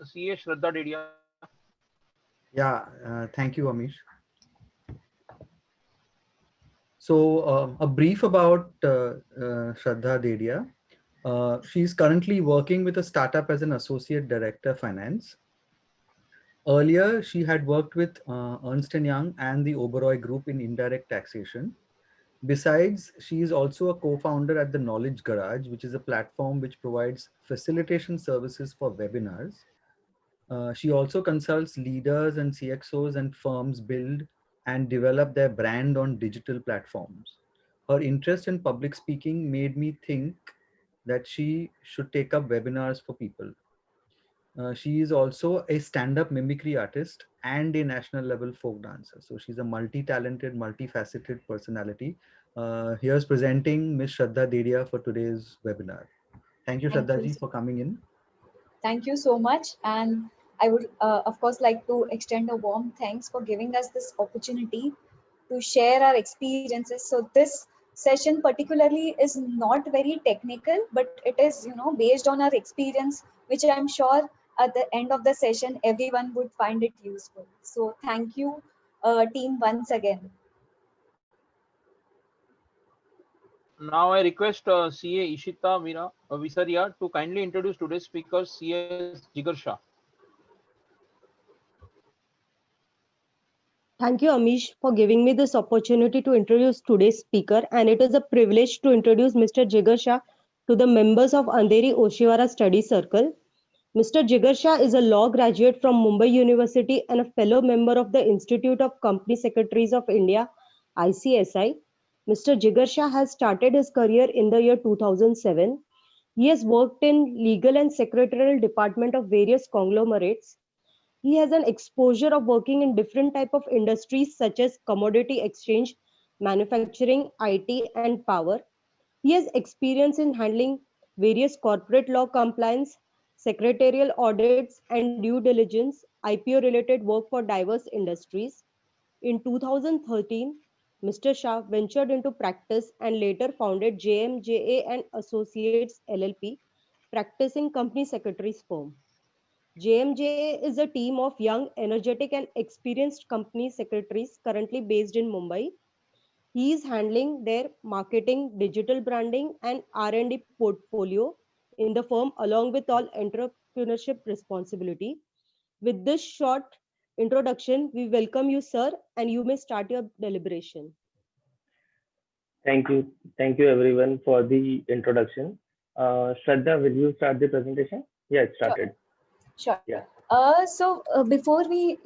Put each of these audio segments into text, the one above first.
CA Shraddha Dedia. Yeah, thank you, Amish. So, a brief about Shraddha Dedia. She's currently working with a startup as an associate director finance. Earlier, she had worked with Ernst& Young and the Oberoi Group in indirect taxation. Besides, she is also a co-founder at the Knowledge Garage, which is a platform which provides facilitation services for webinars. She also consults leaders and CXOs and firms build and develop their brand on digital platforms. Her interest in public speaking made me think that she should take up webinars for people. She is also a stand-up mimicry artist and a national level folk dancer. So she's a multi-talented, multifaceted personality. Here's presenting Miss Shraddha Dedia for today's webinar. Thank you, Thank Shraddha you. ji, for coming in. Thank you so much. And I would, of course, like to extend a warm thanks for giving us this opportunity to share our experiences. So this session particularly is not very technical, but it is, based on our experience, which I'm sure at the end of the session, everyone would find it useful. So thank you, team, once again. Now I request CA Ishita Visaria to kindly introduce today's speaker, CS Jigar Shah. Thank you, Amish, for giving me this opportunity to introduce today's speaker. And it is a privilege to introduce Mr. Jigar Shah to the members of Andheri Oshiwara Study Circle. Mr. Jigar Shah is a law graduate from Mumbai University and a fellow member of the Institute of Company Secretaries of India, ICSI. Mr. Jigar Shah has started his career in the year 2007. He has worked in legal and secretarial department of various conglomerates. He has an exposure of working in different type of industries such as commodity exchange, manufacturing, IT, and power. He has experience in handling various corporate law compliance, secretarial audits, and due diligence, IPO related work for diverse industries. In 2013, Mr. Shah ventured into practice and later founded JMJA and Associates LLP, practicing company secretary's firm. JMJA is a team of young, energetic, and experienced company secretaries currently based in Mumbai. He is handling their marketing, digital branding, and R&D portfolio in the firm along with all entrepreneurship responsibility. With this short introduction, we welcome you, sir, and you may start your deliberation. Thank you. Thank you everyone for the introduction. Shraddha, will you start the presentation? Yeah, it started. Sure. Yeah. So before we,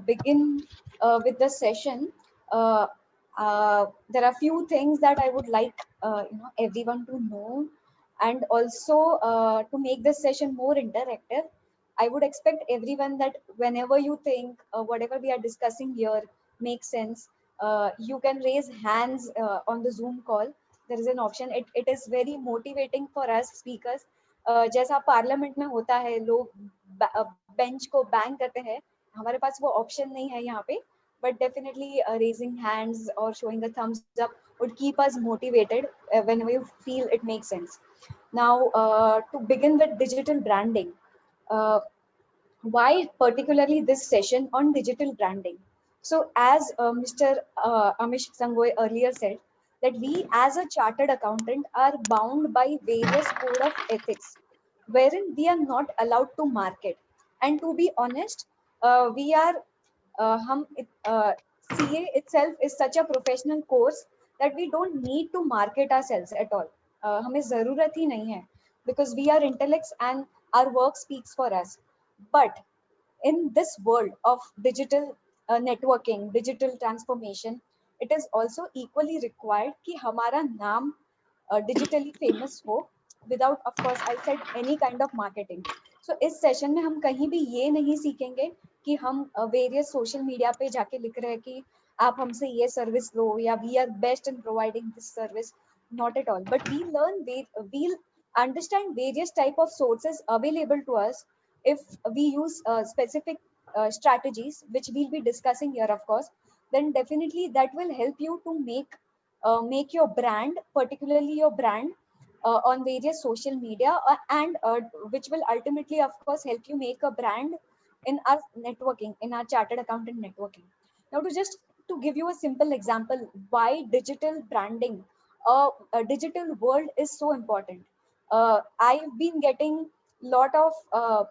begin with the session, uh, there are few things that I would like, everyone to know, and also to make this session more interactive. I would expect everyone that whenever you think whatever we are discussing here makes sense, you can raise hands on the Zoom call. There is an option. It is very motivating for us speakers. जैसा parliament में होता है लोग bench को bang करते हैं, हमारे पास वो ऑप्शन नहीं है यहाँ पे, but definitely raising hands or showing a thumbs up would keep us motivated whenever you feel it makes sense. Now, to begin with digital branding, uh, why particularly this session on digital branding? So as Mr. Amish Sangoy earlier said, that we as a chartered accountant are bound by various code of ethics, wherein we are not allowed to market. And to be honest, we are, CA itself is such a professional course that we don't need to market ourselves at all. हमें ज़रूरत ही नहीं है, because we are intellects and our work speaks for us. But in this world of digital networking, digital transformation, it is also equally required कि हमारा नाम digitally famous हो, without of course I said any kind of marketing. So इस session में हम कहीं भी ये नहीं सीखेंगे कि हम various social media पे जाके लिख रहे हैं कि आप हमसे ये service लो या we are best in providing this service. Not at all. But we'll understand various type of sources available to us if we use specific strategies, which we'll be discussing here, of course. Then definitely that will help you to make your brand, particularly your brand, on various social media, and which will ultimately, of course, help you make a brand in our networking, in our chartered accountant networking. Now, to give you a simple example, why digital branding, a digital world is so important. I've been getting lot of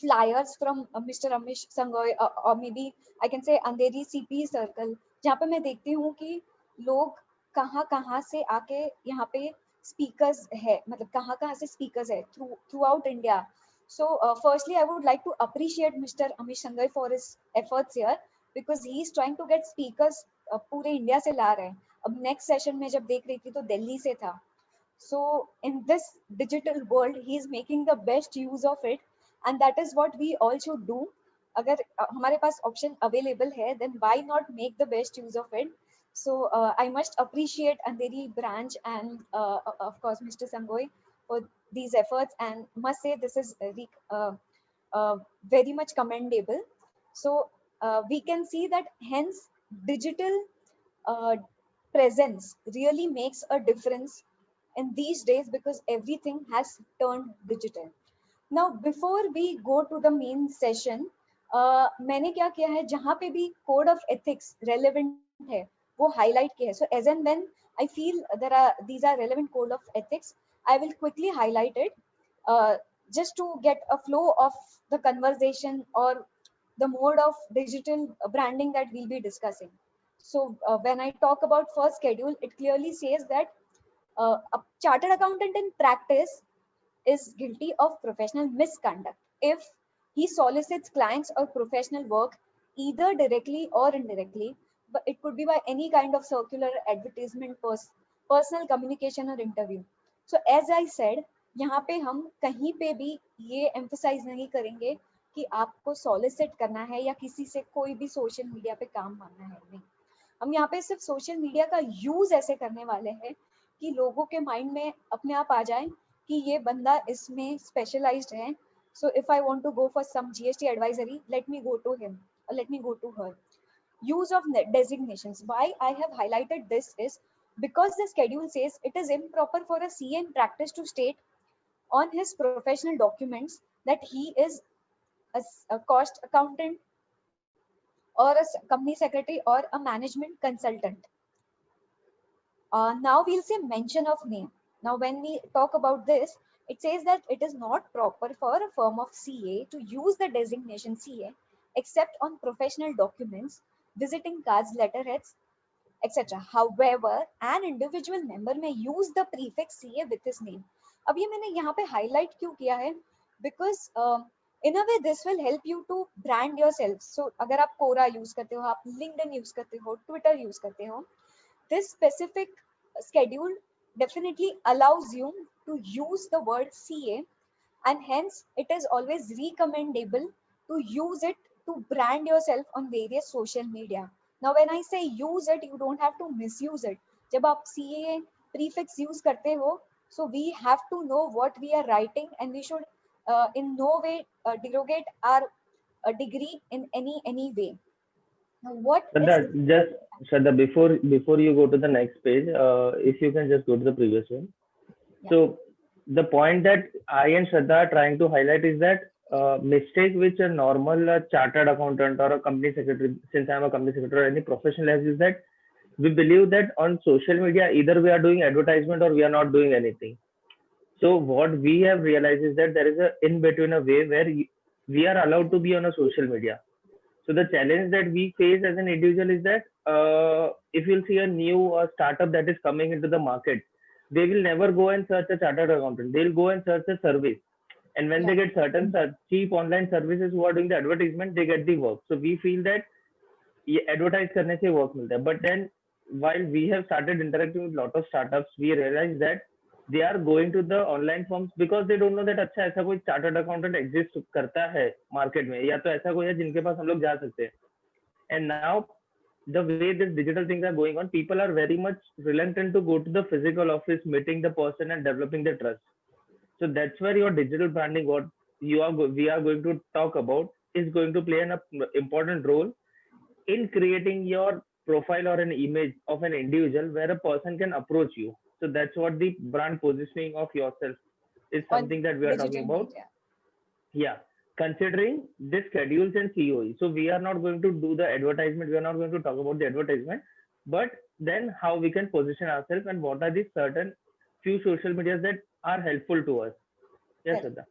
flyers from Mr. Amish Sangoy, or maybe I can say Andheri CP circle, जहाँ पे मैं देखती हूँ कि लोग कहाँ कहाँ से आके यहाँ पे speakers है, मतलब कहाँ कहाँ से speakers है throughout India. So firstly, I would like to appreciate Mr. Amish Sangoy for his efforts here, because he is trying to get speakers पूरे इंडिया से ला रहे हैं. अब next session में जब देख रही थी तो दिल्ली से था. So in this digital world, he is making the best use of it, and that is what we all should do. अगर हमारे पास option available है, then why not make the best use of it? So I must appreciate Andheri branch and of course Mr. Sangoy for these efforts, and must say this is very much commendable. So we can see that hence digital uh, presence really makes a difference in these days, because everything has turned digital. Now, before we go to the main session, मैंने क्या किया है, जहाँ पे भी code of ethics relevant है, वो highlight किया है. So as and when I feel these are relevant code of ethics, I will quickly highlight it, just to get a flow of the conversation or the mode of digital branding that we'll be discussing. So when I talk about first schedule, it clearly says that a chartered accountant in practice is guilty of professional misconduct if he solicits clients or professional work either directly or indirectly, but it could be by any kind of circular, advertisement, personal communication or interview. So as I said, यहाँ पे हम कहीं पे भी ये emphasize नहीं करेंगे कि आपको solicit करना है या किसी से कोई भी social media पे काम मांगना है, नहीं. हम यहाँ पे सिर्फ सोशल मीडिया का यूज ऐसे करने वाले हैं कि लोगों के माइंड में अपने आप आ जाए कि ये बंदा इसमें स्पेशलाइज्ड है. So if I want to go for some GST advisory, let me go to him और let me go to her. Use of designations. Why I have highlighted this is because the schedule says it is improper for a CA in practice to state on his professional documents that he is a cost accountant or a company secretary or a management consultant. Now we'll say mention of name. Now when we talk about this, it says that it is not proper for a firm of CA to use the designation CA except on professional documents, visiting cards, letterheads, etc. However, an individual member may use the prefix CA with his name. अब ये मैंने यहाँ पे highlight क्यों किया है? Because in a way this will help you to brand yourself. So अगर आप Quora use करते हो, आप LinkedIn use करते हो, Twitter use करते हो, this specific schedule definitely allows you to use the word CA, and hence it is always recommendable to use it to brand yourself on various social media. Now when I say use it, you don't have to misuse it. जब आप CA prefix use करते हो, so we have to know what we are writing, and we should in no way derogate our degree in any way. Now what Shraddha, before you go to the next page, if you can just go to the previous one. Yeah. So the point that I and Shraddha are trying to highlight is that mistake which a normal chartered accountant or a company secretary, since I'm a company secretary or any professional has, is that we believe that on social media either we are doing advertisement or we are not doing anything. So what we have realized is that there is a in between a way where we are allowed to be on a social media. So the challenge that we face as an individual is that if you'll see a new startup that is coming into the market, they will never go and search a chartered accountant. They'll go and search a service. And when they get certain cheap online services who are doing the advertisement, they get the work. So we feel that advertise करने से work मिलता है. But then while we have started interacting with a lot of startups, we realized that they are going to the online firms because they don't know that अच्छा ऐसा कोई chartered accountant exist करता है market में, या तो ऐसा कोई है जिनके पास हम लोग जा सकते हैं. And now the way this digital things are going on, people are very much reluctant to go to the physical office, meeting the person and developing the trust. So that's where your digital branding, what we are going to talk about, is going to play an important role in creating your profile or an image of an individual where a person can approach you. So that's what the brand positioning of yourself is, On something that we are digital talking about. media. Yeah, considering the schedules and COE. So we are not going to do the advertisement. We are not going to talk about the advertisement, but then how we can position ourselves and what are the certain few social medias that are helpful to us. Yes, Correct. Shraddha.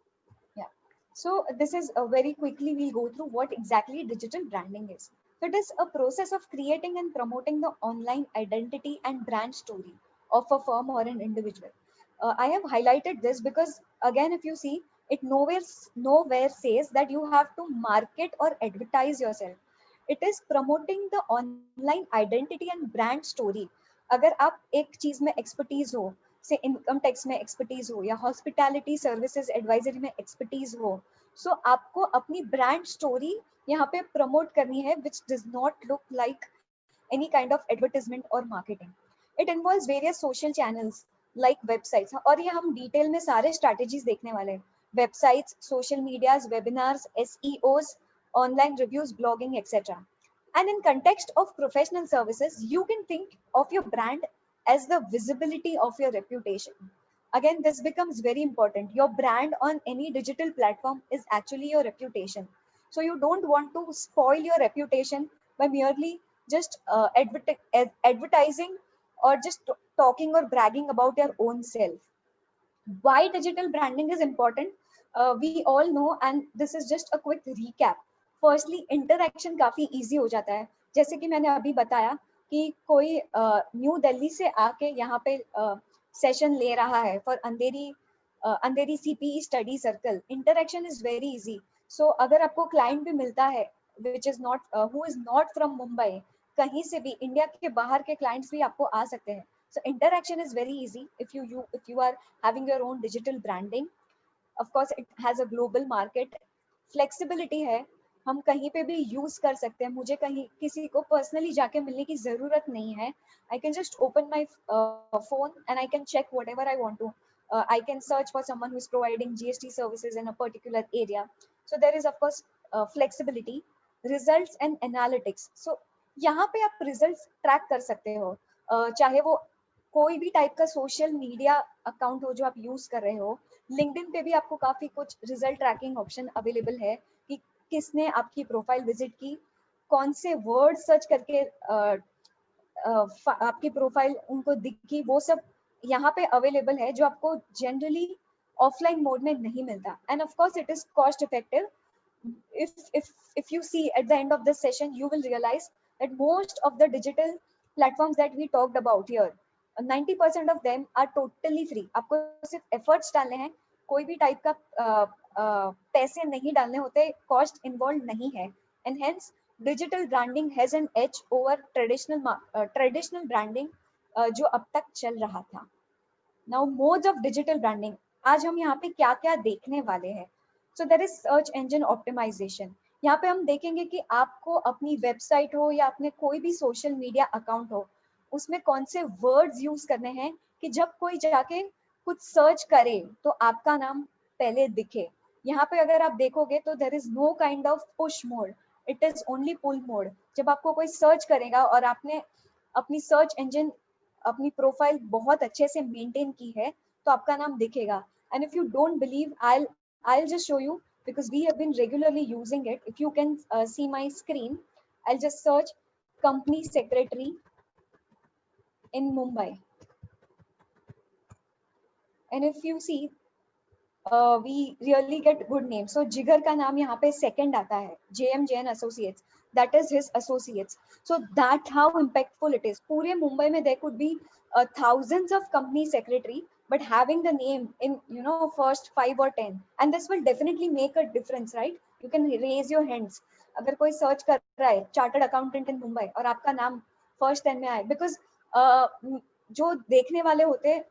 Yeah. So this is very quickly we'll go through what exactly digital branding is. So it is a process of creating and promoting the online identity and brand story of a firm or an individual. I have highlighted this because again, if you see, it nowhere says that you have to market or advertise yourself. It is promoting the online identity and brand story. अगर आप एक चीज में expertise हो, से income tax में expertise हो या हॉस्पिटैलिटी सर्विसेज एडवाइजरी में एक्सपर्टीज हो, सो आपको अपनी ब्रांड स्टोरी यहाँ पे प्रमोट करनी है which does not look like any kind of advertisement or marketing. It involves various social channels like websites, और ये हम डिटेल में सारे स्ट्रैटेजीज देखने वाले हैं. Websites, social medias, webinars, SEOs, online reviews, blogging, etc. And in context of professional services, you can think of your brand as the visibility of your reputation. Again, this becomes very important. Your brand on any digital platform is actually your reputation. So you don't want to spoil your reputation by merely just advertising or just talking or bragging about your own self. Why digital branding is important, we all know, and this is just a quick recap. Firstly, interaction काफी easy हो जाता है. जैसे कि मैंने अभी बताया कि कोई न्यू दिल्ली से आके यहाँ पे सेशन ले रहा है for Andheri CPE study circle. Interaction is very easy. So अगर आपको क्लाइंट भी मिलता है which is not who is not from Mumbai, कहीं से भी इंडिया के बाहर के क्लाइंट्स भी आपको आ सकते हैं. So interaction is very easy if you are having your own digital branding. Of course, it has a global market. Flexibility है, हम कहीं पे भी यूज कर सकते हैं. मुझे कहीं किसी को पर्सनली जाके मिलने की जरूरत नहीं है. I can just open my phone and I can check whatever I want to. I can search for someone who is providing GST services in a particular area. So there is of course flexibility, results and analytics. So यहाँ पे आप results track कर सकते हो. चाहे वो कोई भी टाइप का सोशल मीडिया अकाउंट हो जो आप यूज कर रहे हो. लिंक्डइन पे भी आपको काफी कुछ रिजल्ट ट्रैकिंग ऑप्शन अवेलेबल है कि किसने आपकी प्रोफाइल विजिट की, कौन से वर्ड सर्च करके आपकी प्रोफाइल उनको दिखी, वो सब यहाँ पे अवेलेबल है जो आपको जनरली ऑफलाइन मोड में नहीं मिलता. End of course it is cost effective. if you see at the end of this session, you will realize that most of the digital platforms that we talked about here, 90% of them are totally free. आपको सिर्फ efforts डालने हैं, कोई भी type का पैसे नहीं डालने होते, कॉस्ट इन्वॉल्व नहीं है. And hence digital branding has an edge over traditional branding जो अब तक चल रहा था. Now modes of digital branding, आज हम यहाँ पे क्या क्या देखने वाले हैं. So there is search engine optimisation. यहाँ पे हम देखेंगे कि आपको अपनी वेबसाइट हो या अपने कोई भी सोशल मीडिया अकाउंट हो, उसमें कौन से वर्ड्स यूज करने हैं कि जब कोई जाके कुछ सर्च करे तो आपका नाम पहले दिखे. यहाँ पे अगर आप देखोगे तो there is no kind of push mode, it is only pull mode. जब आपको कोई सर्च करेगा और आपने अपनी सर्च इंजन, अपनी प्रोफाइल बहुत अच्छे से मेंटेन की है तो आपका नाम दिखेगा. And if you don't believe, I'll just show you because we have been regularly using it. If you can see my screen, I'll just search company secretary in Mumbai. And if you see, we really get good names. So Jigar का नाम यहाँ पे second आता है, JM Jain Associates. That is his associates. So that how impactful it is. पूरे मुंबई में there could be thousands of company secretary, but having the name in first 5 or 10, and this will definitely make a difference, right? You can raise your hands अगर कोई search कर रहा है chartered accountant इन मुंबई और आपका नाम फर्स्ट 10 में आए, बिकॉज जो देखने वाले होते हैं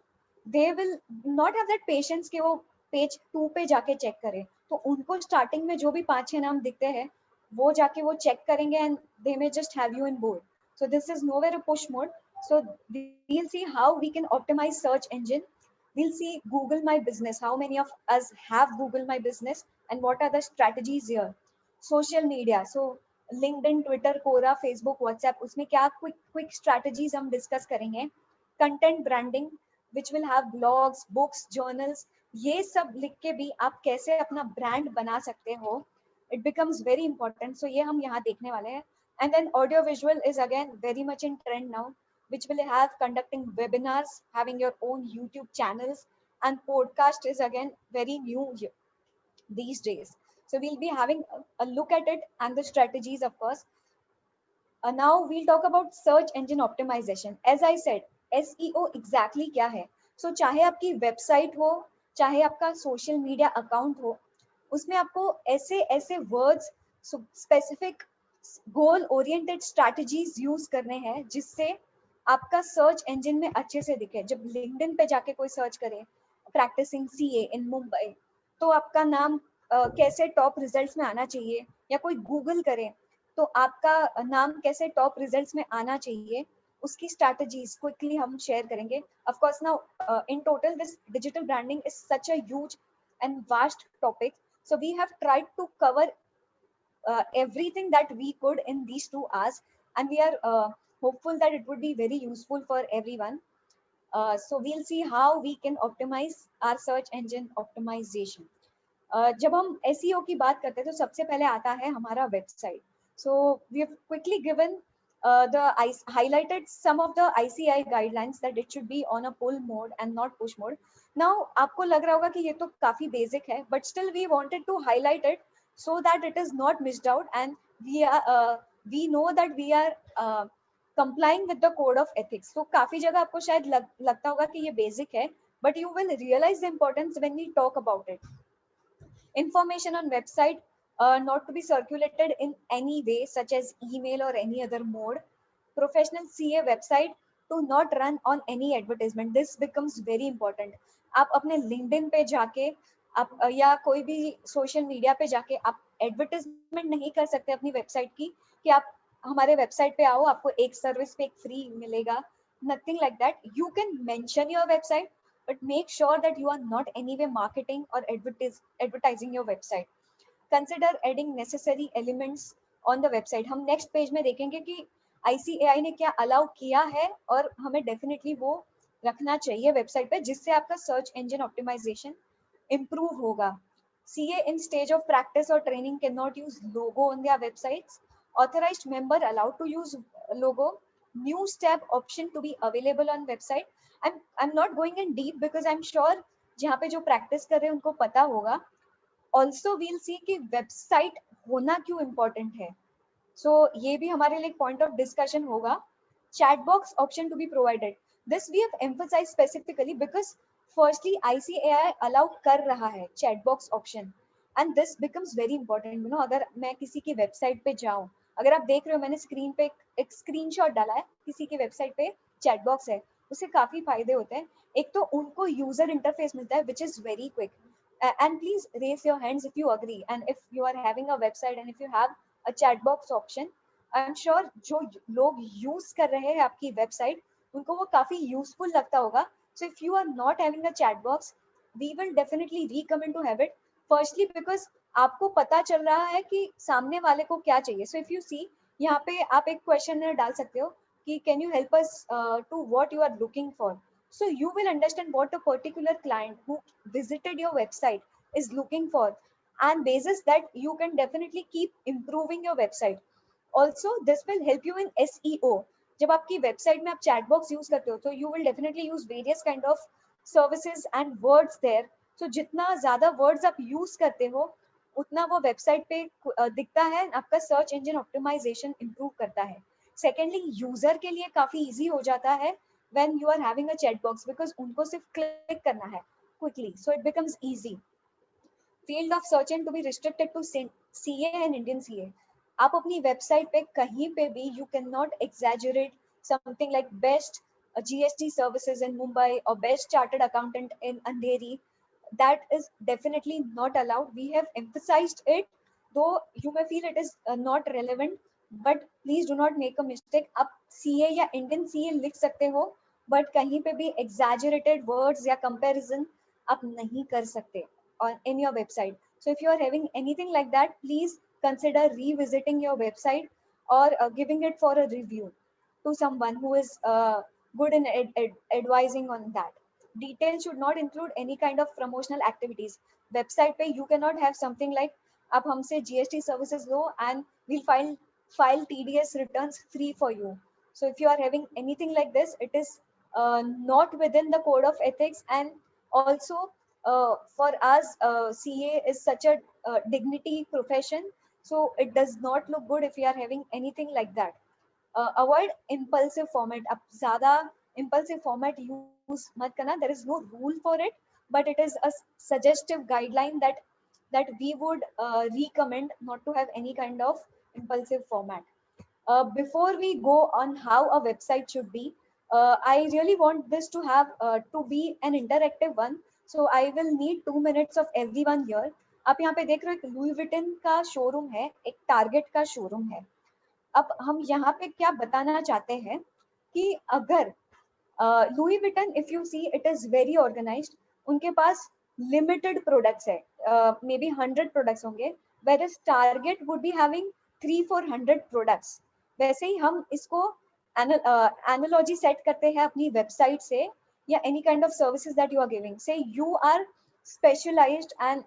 they will not have that patience कि वो पेज 2 पे जाके चेक करें. तो उनको स्टार्टिंग में जो भी 5-6 नाम दिखते हैं वो जाके वो चेक करेंगे and they may just have you in board. So this is nowhere a push mode. So we'll see how we can optimize search engine. We'll see Google My Business, how many of us have Google My Business and what are the strategies here. Social media, so LinkedIn, Twitter, Quora, Facebook, WhatsApp, उसमें क्या quick strategies हम discuss करेंगे. Content branding, which will have blogs, books, journals. ये सब लिख के भी आप कैसे अपना ब्रांड बना सकते हो, it becomes very important. So ये हम यहाँ देखने वाले हैं. And then audio visual is again very much in trend now, which will have conducting webinars, having your own YouTube channels, and podcast is again very new these days. So we'll be having a look at it and the strategies, of course. Now we'll talk about search engine optimization. As I said, SEO exactly क्या है? So चाहे आपकी website हो, चाहे आपका social media account हो, उसमें आपको ऐसे ऐसे words, specific goal oriented strategies use करने हैं जिससे आपका सर्च इंजन में अच्छे से दिखे. जब लिंक्डइन पे जाके कोई सर्च करे प्रैक्टिसिंग सीए इन मुंबई, तो आपका नाम कैसे टॉप रिजल्ट्स में आना चाहिए, या कोई गूगल करे तो आपका नाम कैसे टॉप रिजल्ट्स में आना चाहिए, उसकी स्ट्रैटेजीज क्विकली हम शेयर करेंगे. Of course now in total this digital branding is such a huge and vast topic, so we have tried to cover everything that we could in these 2 hours, and we are hopeful that it would be very useful for everyone. So we'll see how we can optimize our search engine optimization. जब हम SEO की बात करते हैं तो सबसे पहले आता है हमारा website. So we have quickly given highlighted some of the ICAI guidelines that it should be on a pull mode and not push mode. Now आपको लग रहा होगा कि ये तो काफी basic है, but still we wanted to highlight it so that it is not missed out, and we know that we are complying with the code of ethics. So काफी जगह आपको शायद लगता होगा कि ये basic है, but you will realize the importance when we talk about it. Information on website not to be circulated in any way, such as email or any other mode. Professional CA website to not run on any advertisement. This becomes very important. आप अपने LinkedIn पे जाके आप या कोई भी social media पे जाके आप एडवर्टाइजमेंट नहीं कर सकते अपनी वेबसाइट की कि आप हमारे वेबसाइट पे आओ, आपको एक सर्विस पे एक फ्री मिलेगा. Nothing like that. You can mention your website, but make sure that you are not anyway marketing or advertising your website. Consider adding necessary elements on the website. हम next page में देखेंगे कि ICAI ने क्या allow किया है और हमें definitely वो रखना चाहिए वेबसाइट पे, जिससे आपका सर्च इंजन ऑप्टिमाइजेशन improve होगा. CA in stage of practice or training cannot use logo on their websites. Authorized member allowed to use logo. News tab option to be available on website. I'm not going in deep because I'm sure जहाँ पे जो practice कर रहे हैं उनको पता होगा. Also we'll see कि website होना क्यों important है. So ये भी हमारे लिए point of discussion होगा. Chat box option to be provided. This we have emphasized specifically because firstly ICAI allow कर रहा है chat box option, and this becomes very important. You know, अगर मैं किसी की website पे जाऊँ, अगर आप देख रहे हो मैंने स्क्रीन पे एक स्क्रीनशॉट डाला है, किसी की वेबसाइट पे चैट बॉक्स है, उससे काफी फायदे होते हैं. एक तो उनको यूजर इंटरफेस मिलता है which is very quick. And please raise your hands if you agree, and if you are having a website and if you have a chat box option, I'm sure जो लोग use कर रहे हैं आपकी website उनको वो काफी useful लगता होगा. So if you are not having a chat box, we will definitely recommend to have it. Firstly because आपको पता चल रहा है कि सामने वाले को क्या चाहिए. So if you see यहाँ पे आप एक क्वेश्चन डाल सकते हो कि can you help us to what you are looking for. So you will understand what a particular client who visited your website is looking for, and basis that you can definitely keep improving your website. Also this will help you in SEO. जब आपकी website में आप chat box use करते हो तो you will definitely use various kind of services and words there. So जितना ज्यादा words आप यूज करते हो उतना वो वेबसाइट पे दिखता है, आपका सर्च इंजन ऑप्टिमाइजेशन इंप्रूव करता है. सेकेंडली यूजर के लिए काफी इजी हो जाता है when you are having a chat box because उनको सिर्फ क्लिक करना है quickly, so it becomes easy. Field of search to be restricted to CA and Indian CA. आप अपनी वेबसाइट पे कहीं पे भी you cannot exaggerate something like best GST services in Mumbai or best chartered accountant in Andheri. That is definitely not allowed. We have emphasized it, though you may feel it is not relevant, but please do not make a mistake. आप CA या Indian CA लिख सकते हो, but कहीं पे भी exaggerated words या comparison आप नहीं कर सकते on in your website. So if you are having anything like that, please consider revisiting your website or giving it for a review to someone who is good in advising on that. details should not include any kind of promotional activities. Website पे you cannot have something like आप हमसे GST services low and we'll file TDS returns free for you. So if you are having anything like this, it is not within the code of ethics. And also for us, CA is such a dignity profession, so it does not look good if we are having anything like that. Avoid impulsive format. अब ज़्यादा impulsive format use मत करना. There is no rule for it, but it is a suggestive guideline that we would recommend not to have any kind of impulsive format. Before we go on how a website should be, I really want this to have to be an interactive one. So I will need 2 minutes of everyone here. आप यहाँ पे देख रहे हो एक Louis विटन का showroom है, एक टारगेट का शोरूम है. अब हम यहाँ पे क्या बताना चाहते हैं कि अगर Louis Vuitton, if you see, it is very organised. उनके पास लिमिटेड प्रोडक्ट्स है, मे बी 100 प्रोडक्ट्स होंगे, whereas Target would be having 300-400 products. वैसे ही हम इसको एनालॉजी सेट करते हैं अपनी वेबसाइट से या any kind of services that you are giving. Say you are specialised and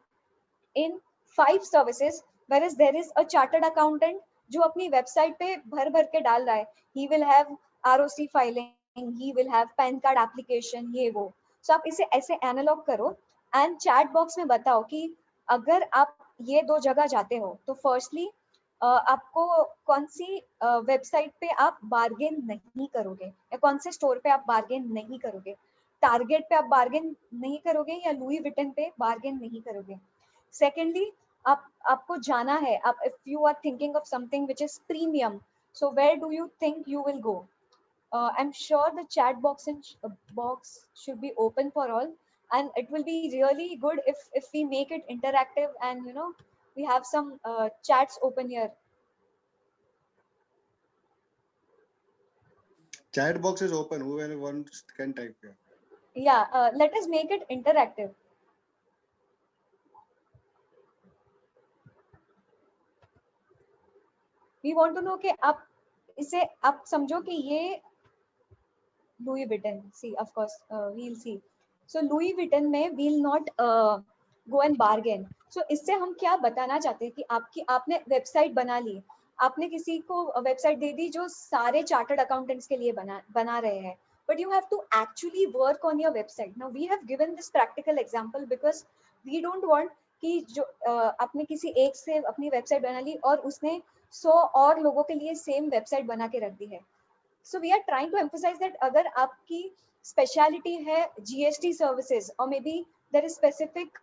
in 5 services, whereas there is a chartered accountant जो अपनी वेबसाइट पे भर भर के डाल रहा है. He will have ROC filing, he will have PAN card application, ये वो. So आप इसे ऐसे एनालॉग करो एंड चैट बॉक्स में बताओ कि अगर आप ये 2 जगह जाते हो तो फर्स्टली आपको कौन सी वेबसाइट पे आप बार्गेन नहीं करोगे या कौन से स्टोर पे आप बार्गेन नहीं करोगे. टारगेट पे आप बार्गेन नहीं करोगे या लुई विटन पे बार्गेन नहीं करोगे. Secondly, आपको जाना है, आप if you are thinking of something which is premium, so where do you think you will go? I'm sure the chat box should be open for all, and it will be really good if we make it interactive and we have some chats open here. Chat box is open. Whoever can type here. Yeah, let us make it interactive. We want to know कि आप इसे आप समझो कि ये Louis विटन, see of course we'll see. So Louis विटन में we'll not go and bargain. So इससे हम क्या बताना चाहते हैं कि आपने वेबसाइट बना ली, आपने किसी को वेबसाइट दे दी जो सारे चार्टर्ड अकाउंटेंट्स के लिए बना रहे हैं, but you have to actually work on your website. Now we have given this practical example because we don't want कि जो आपने किसी एक से अपनी वेबसाइट बना ली और उसने 100 और लोगों के लिए सेम वेबसाइट बना के रख दी है. So we are trying to emphasise that अगर आपकी स्पेशलिटी है GST सर्विसेज और maybe there is specific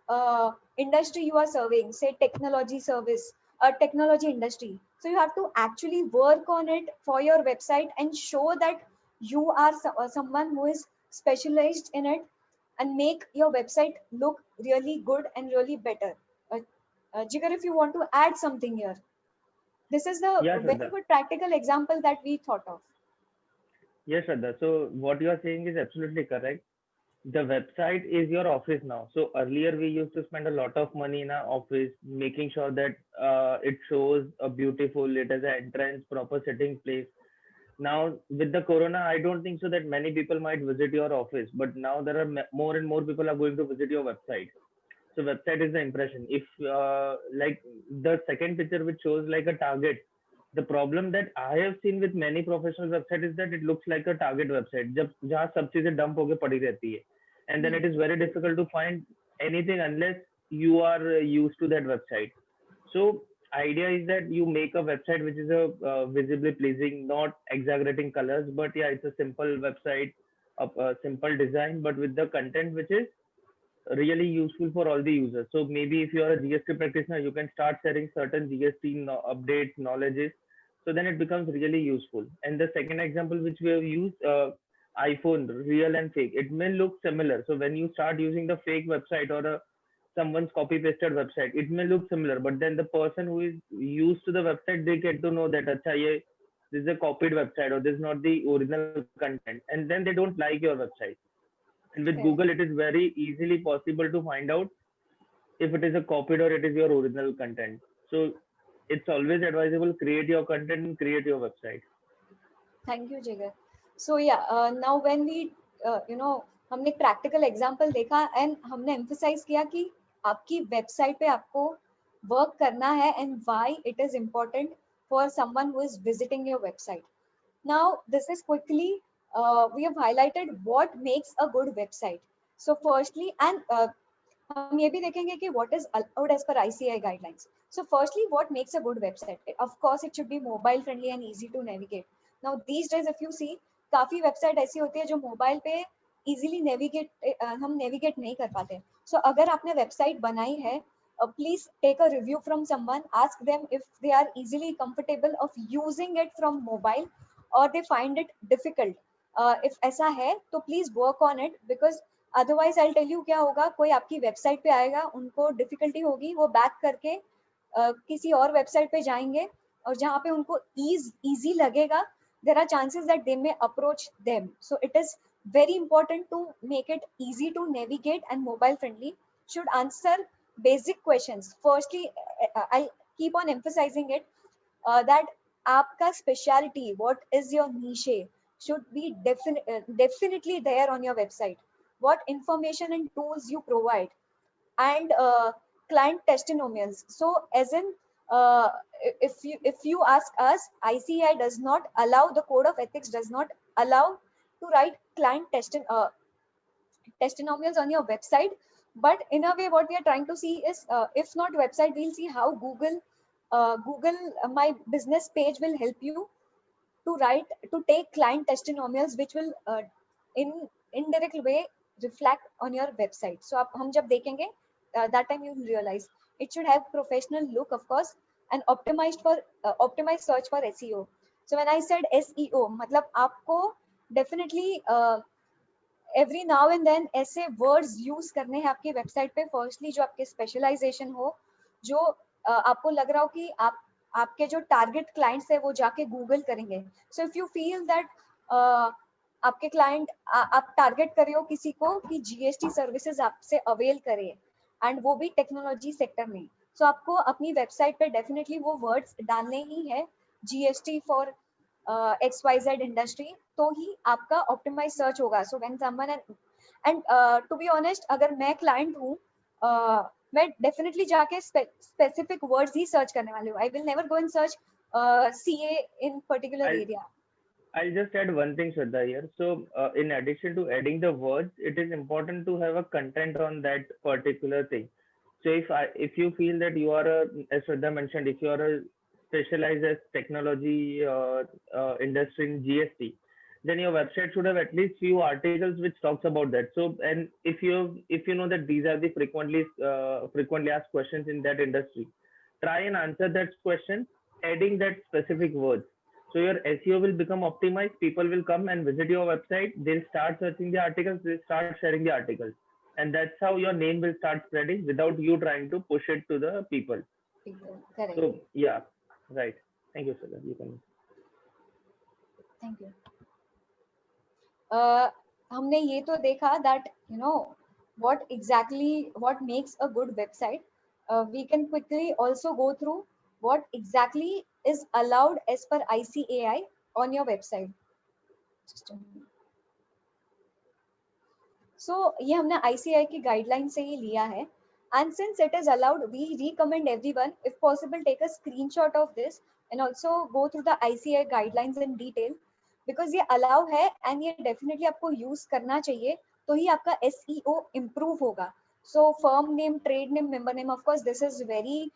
industry you are serving, say technology service or technology industry, so you have to actually work on it for your website and show that you are someone who is specialized in it and make your website look really good and really better. Jigar, if you want to add something here, this is the very good practical example that we thought of. Yes, Shraddha. So what you are saying is absolutely correct. The website is your office now. So earlier we used to spend a lot of money in our office making sure that it shows a beautiful, it has an entrance, proper sitting place. Now with the corona, I don't think so that many people might visit your office, but now there are more and more people are going to visit your website. So website is the impression. If like the second picture which shows like a target, the problem that I have seen with many professional websites is that it looks like a target website जहाँ सब चीजें dump होके पड़ी रहती है, and then it is very difficult to find anything unless you are used to that website. So idea is that you make a website which is a visibly pleasing, not exaggerating colors, but yeah, it's a simple website, a simple design, but with the content which is really useful for all the users. So maybe if you are a GST practitioner, you can start sharing certain GST updates, knowledges. So then it becomes really useful. And the second example which we have used, iPhone, real and fake, it may look similar. So when you start using the fake website or someone's copy pasted website, it may look similar, but then the person who is used to the website, they get to know that this is a copied website or this is not the original content, and then they don't like your website. And with Google, it is very easily possible to find out if it is a copied or it is your original content. So it's always advisable, create your content and create your website. Thank you, Jigar. So yeah, now when we हमने एक practical example देखा and हमने emphasise किया कि आपकी website पे आपको work करना है and why it is important for someone who is visiting your website. Now, this is quickly, we have highlighted what makes a good website. So, firstly, and हम ये भी देखेंगे कि what is allowed as per ICAI guidelines. So, firstly, what makes a good website? Of course, it should be mobile friendly and easy to navigate. Now, these days, if you see, काफी website ऐसी होती है जो mobile पे easily navigate हम navigate नहीं कर पाते. सो अगर आपने वेबसाइट बनाई है, please take a review from someone, ask them if they are easily comfortable of using it from mobile or they find it difficult. If ऐसा है तो please work on it, because otherwise I'll tell you क्या होगा, कोई आपकी website पे आएगा, उनको डिफिकल्टी होगी, वो बैक करके किसी और वेबसाइट पे जाएंगे और जहाँ पे उनको easy लगेगा, there are chances that they may approach them. So it is very important to make it easy to navigate and mobile friendly. Should answer basic questions. Firstly, I'll keep on emphasizing it, that आपका specialty, what is your niche, should be definitely there on your website. What information and tools you provide, and client testimonials. So as in, uh, if you ask us, ICAI does not allow, the code of ethics does not allow to write client testimonials on your website. But in a way, what we are trying to see is, if not website, we'll see how Google My Business page will help you to take client testimonials, which will in indirect way reflect on your website. So हम जब देखेंगे, that time you will realize it should have professional look, of course, and optimized search for SEO. So when I said SEO, मतलब आपको definitely every now and then ऐसे words use करने हैं आपकी website पे. फर्स्टली जो आपके specialisation हो, जो आपको लग रहा हो कि आपके जो टारगेट क्लाइंट्स है वो जाके गूगल करेंगे. So if you feel that आपके क्लाइंट, आप टारगेट कर रहे हो किसी को कि जीएसटी सर्विसेज आपसे अवेल करे, एंड वो भी टेक्नोलॉजी सेक्टर में, सो आपको अपनी वेबसाइट पे डेफिनेटली वो वर्ड्स डालने ही है, जीएसटी फॉर XYZ इंडस्ट्री, तो ही आपका ऑप्टिमाइज सर्च होगा. So when someone and to be honest, अगर मैं क्लाइंट हूँ, मैं डेफिनेटली जाके स्पेसिफिक वर्ड्स ही सर्च करने वाली हूँ. I will never go and search CA in particular area. I'll just add one thing, Shraddha, here. So, in addition to adding the words, it is important to have a content on that particular thing. So, if you feel that you are as Shraddha mentioned, if you are a specialized as technology industry in GST, then your website should have at least few articles which talks about that. So, and if you know that these are the frequently asked questions in that industry, try and answer that question, adding that specific words. So your SEO will become optimized. People will come and visit your website. They'll start searching the articles. They'll start sharing the articles. And that's how your name will start spreading without you trying to push it to the people. Correct. So, yeah, right. Thank you, sir. You can. Thank you. हमने ये तो देखा that, you know, what makes a good website. We can quickly also go through what exactly is allowed as per ICAI on your website. So ये हमने ICAI की guideline से ही लिया है, and since it is allowed, we recommend everyone, if possible, take a screenshot of this and also go through the ICAI guidelines in detail, because ये allow है and ये definitely आपको use करना चाहिए, तो ही आपका SEO improve होगा. So firm name, trade name, member name, of course this is very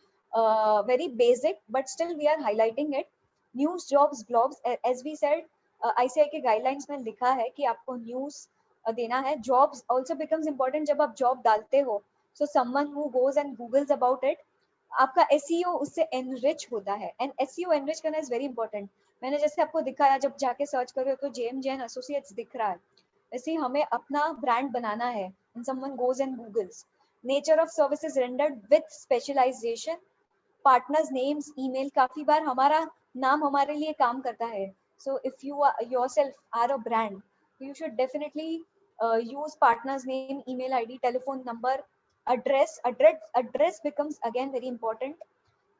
basic, but still we are highlighting it. News, jobs, blogs, as we said, ICAI के guidelines में लिखा है कि आपको news देना है. Jobs also becomes important जब आप job डालते हो. So someone who goes and Googles about it, आपका SEO उससे enrich होता है, and SEO enrich करना is very important. मैंने जैसे आपको दिखाया, जब जाके सर्च करो तो JM Jain Associates दिख रहा है, वैसे हमें अपना ब्रांड बनाना है. And someone goes and Googles. Nature of services rendered with specialization, partners names, email, काफी बार हमारा नाम हमारे लिए काम करता है. So if you yourself are a brand, you should definitely use partners name, email ID, telephone number, address becomes again very important.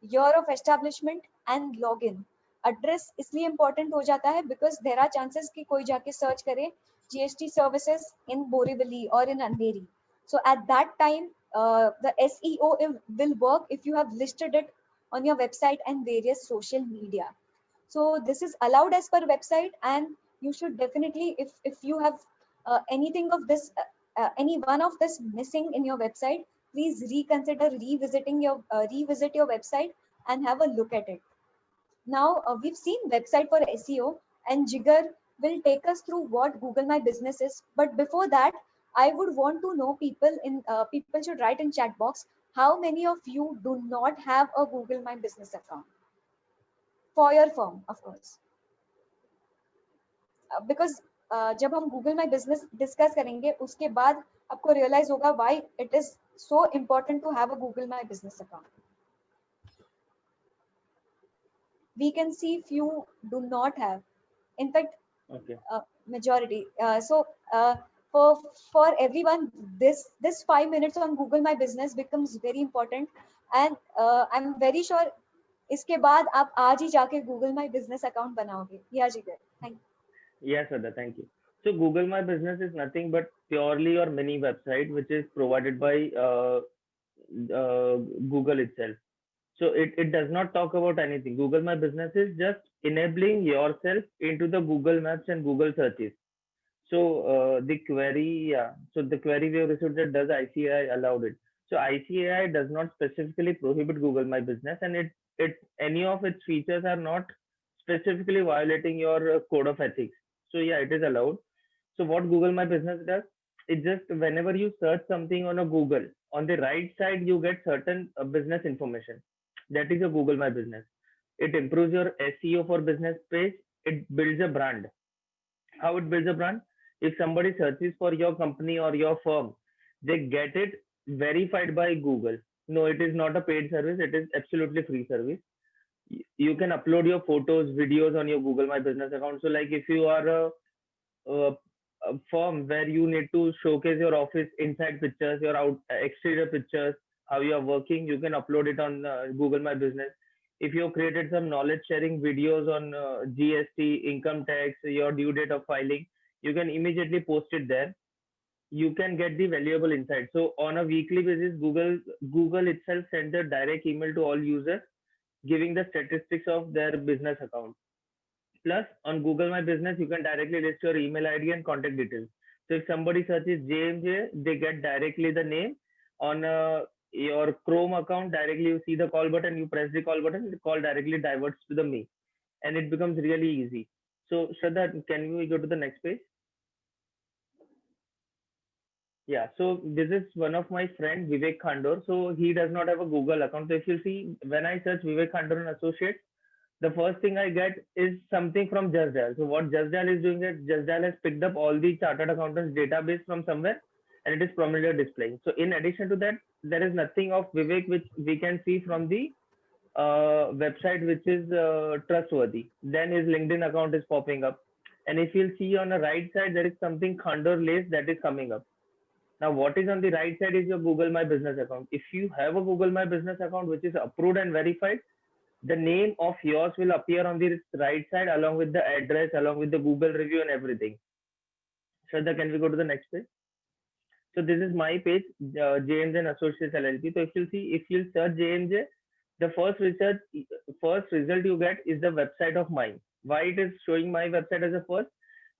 Year of establishment and login. Address इसलिए important हो जाता है because there are chances कि कोई जाके search करे GST services in Borivali or in Andheri. So at that time, the SEO will work if you have listed it on your website and various social media. So this is allowed as per website, and you should definitely, if you have anything of this, any one of this missing in your website, please reconsider revisit your website and have a look at it. Now we've seen website for SEO, and Jigar will take us through what Google My Business is. But before that, I would want to know, people should write in chat box, how many of you do not have a Google My Business account for your firm, of course. Because जब हम Google My Business discuss करेंगे, उसके बाद आपको realize होगा why it is so important to have a Google My Business account. We can see few do not have. In fact, Okay. Majority. For everyone, this 5 minutes on Google My Business becomes very important, and I'm very sure इसके बाद आप आज ही जाके Google My Business account बनाओगे. Yeah, Jigar. Thank you. Yes, Sada, thank you. So Google My Business is nothing but purely your mini website, which is provided by Google itself. So it does not talk about anything. Google My Business is just enabling yourself into the Google Maps and Google searches. So the query we have received that does ICAI allowed it. So ICAI does not specifically prohibit Google My Business, and it any of its features are not specifically violating your code of ethics. So yeah, it is allowed. So what Google My Business does, it just whenever you search something on a Google, on the right side you get certain business information. That is a Google My Business. It improves your SEO for business page. It builds a brand. How it builds a brand? If somebody searches for your company or your firm, they get it verified by Google. No, it is not a paid service. It is absolutely free service. You can upload your photos, videos on your Google My Business account. So like if you are a firm where you need to showcase your office inside pictures, your exterior pictures, how you are working, you can upload it on Google My Business. If you have created some knowledge sharing videos on GST, income tax, your due date of filing, you can immediately post it there. You can get the valuable insights. So on a weekly basis, Google itself sends a direct email to all users, giving the statistics of their business account. Plus, on Google My Business, you can directly list your email ID and contact details. So if somebody searches JMJ, they get directly the name. On your Chrome account, directly you see the call button, you press the call button, the call directly diverts to the me, and it becomes really easy. So Shraddha, can we go to the next page? Yeah, so this is one of my friend Vivek Khandor. So he does not have a Google account. So if you see, when I search Vivek Khandor and Associates, the first thing I get is something from Just Dial. So what Just Dial is doing is Just Dial has picked up all the chartered accountants database from somewhere, and it is prominently displaying. So in addition to that, there is nothing of Vivek which we can see from the website which is trustworthy. Then his LinkedIn account is popping up, and if you'll see on the right side, there is something Khandor Lace that is coming up. Now, what is on the right side is your Google My Business account. If you have a Google My Business account which is approved and verified, the name of yours will appear on the right side along with the address, along with the Google review and everything. Shraddha, can we go to the next page? So this is my page, JMJ and Associates LLP. So if you'll search JMJ, the first result you get is the website of mine. Why it is showing my website as a first?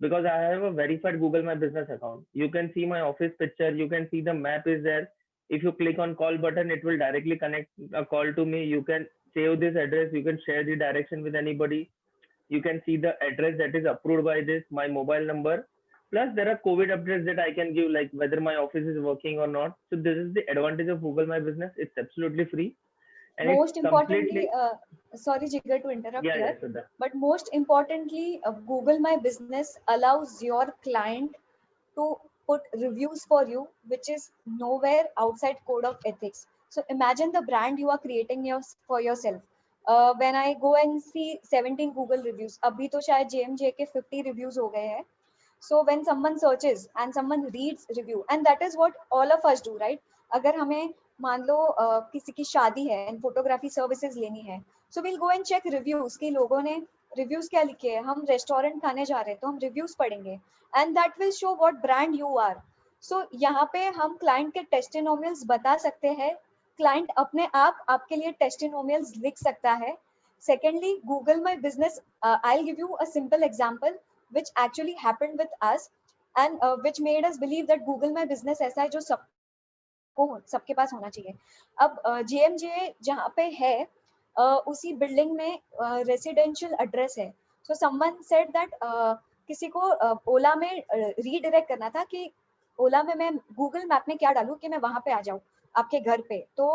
Because I have a verified Google My Business account. You can see my office picture. You can see the map is there. If you click on call button, it will directly connect a call to me. You can save this address. You can share the direction with anybody. You can see the address that is approved by this, my mobile number. Plus, there are COVID updates that I can give, like whether my office is working or not. So this is the advantage of Google My Business. It's absolutely free. And Most it's importantly, sorry Jigar to interrupt here, but most importantly, Google My Business allows your client to put reviews for you, which is nowhere outside code of ethics. So imagine the brand you are creating for yourself. When I go and see 17 Google reviews, abhi to shayad JMJ ke 50 reviews ho gaye hai. So when someone searches and someone reads review, and that is what all of us do, right? अगर हमें मान लो किसी की शादी है and photography services लेनी है, so we'll go and check reviews कि लोगों ने रिव्यूज क्या लिखे हैं, हम रेस्टोरेंट खाने जा रहे हैं तो हम रिव्यूज पढ़ेंगे, and that will show what brand you are. So यहाँ पे हम क्लाइंट के टेस्टिमोनियल्स बता सकते हैं, क्लाइंट अपने आप आपके लिए टेस्टिमोनियल्स लिख सकता है. Secondly, Google My Business, I'll give you a simple example which actually happened with us and which made us believe that Google My Business ऐसा है जो सबके पास होना चाहिए. अब JMJ जहाँ पे है उसी बिल्डिंग में रेसिडेंशियल एड्रेस है. सो समवन सेड दैट किसी को ओला में रीडायरेक्ट करना था कि ओला में मैं गूगल मैप में क्या डालूं कि मैं वहां पे आ जाऊं आपके घर पे. तो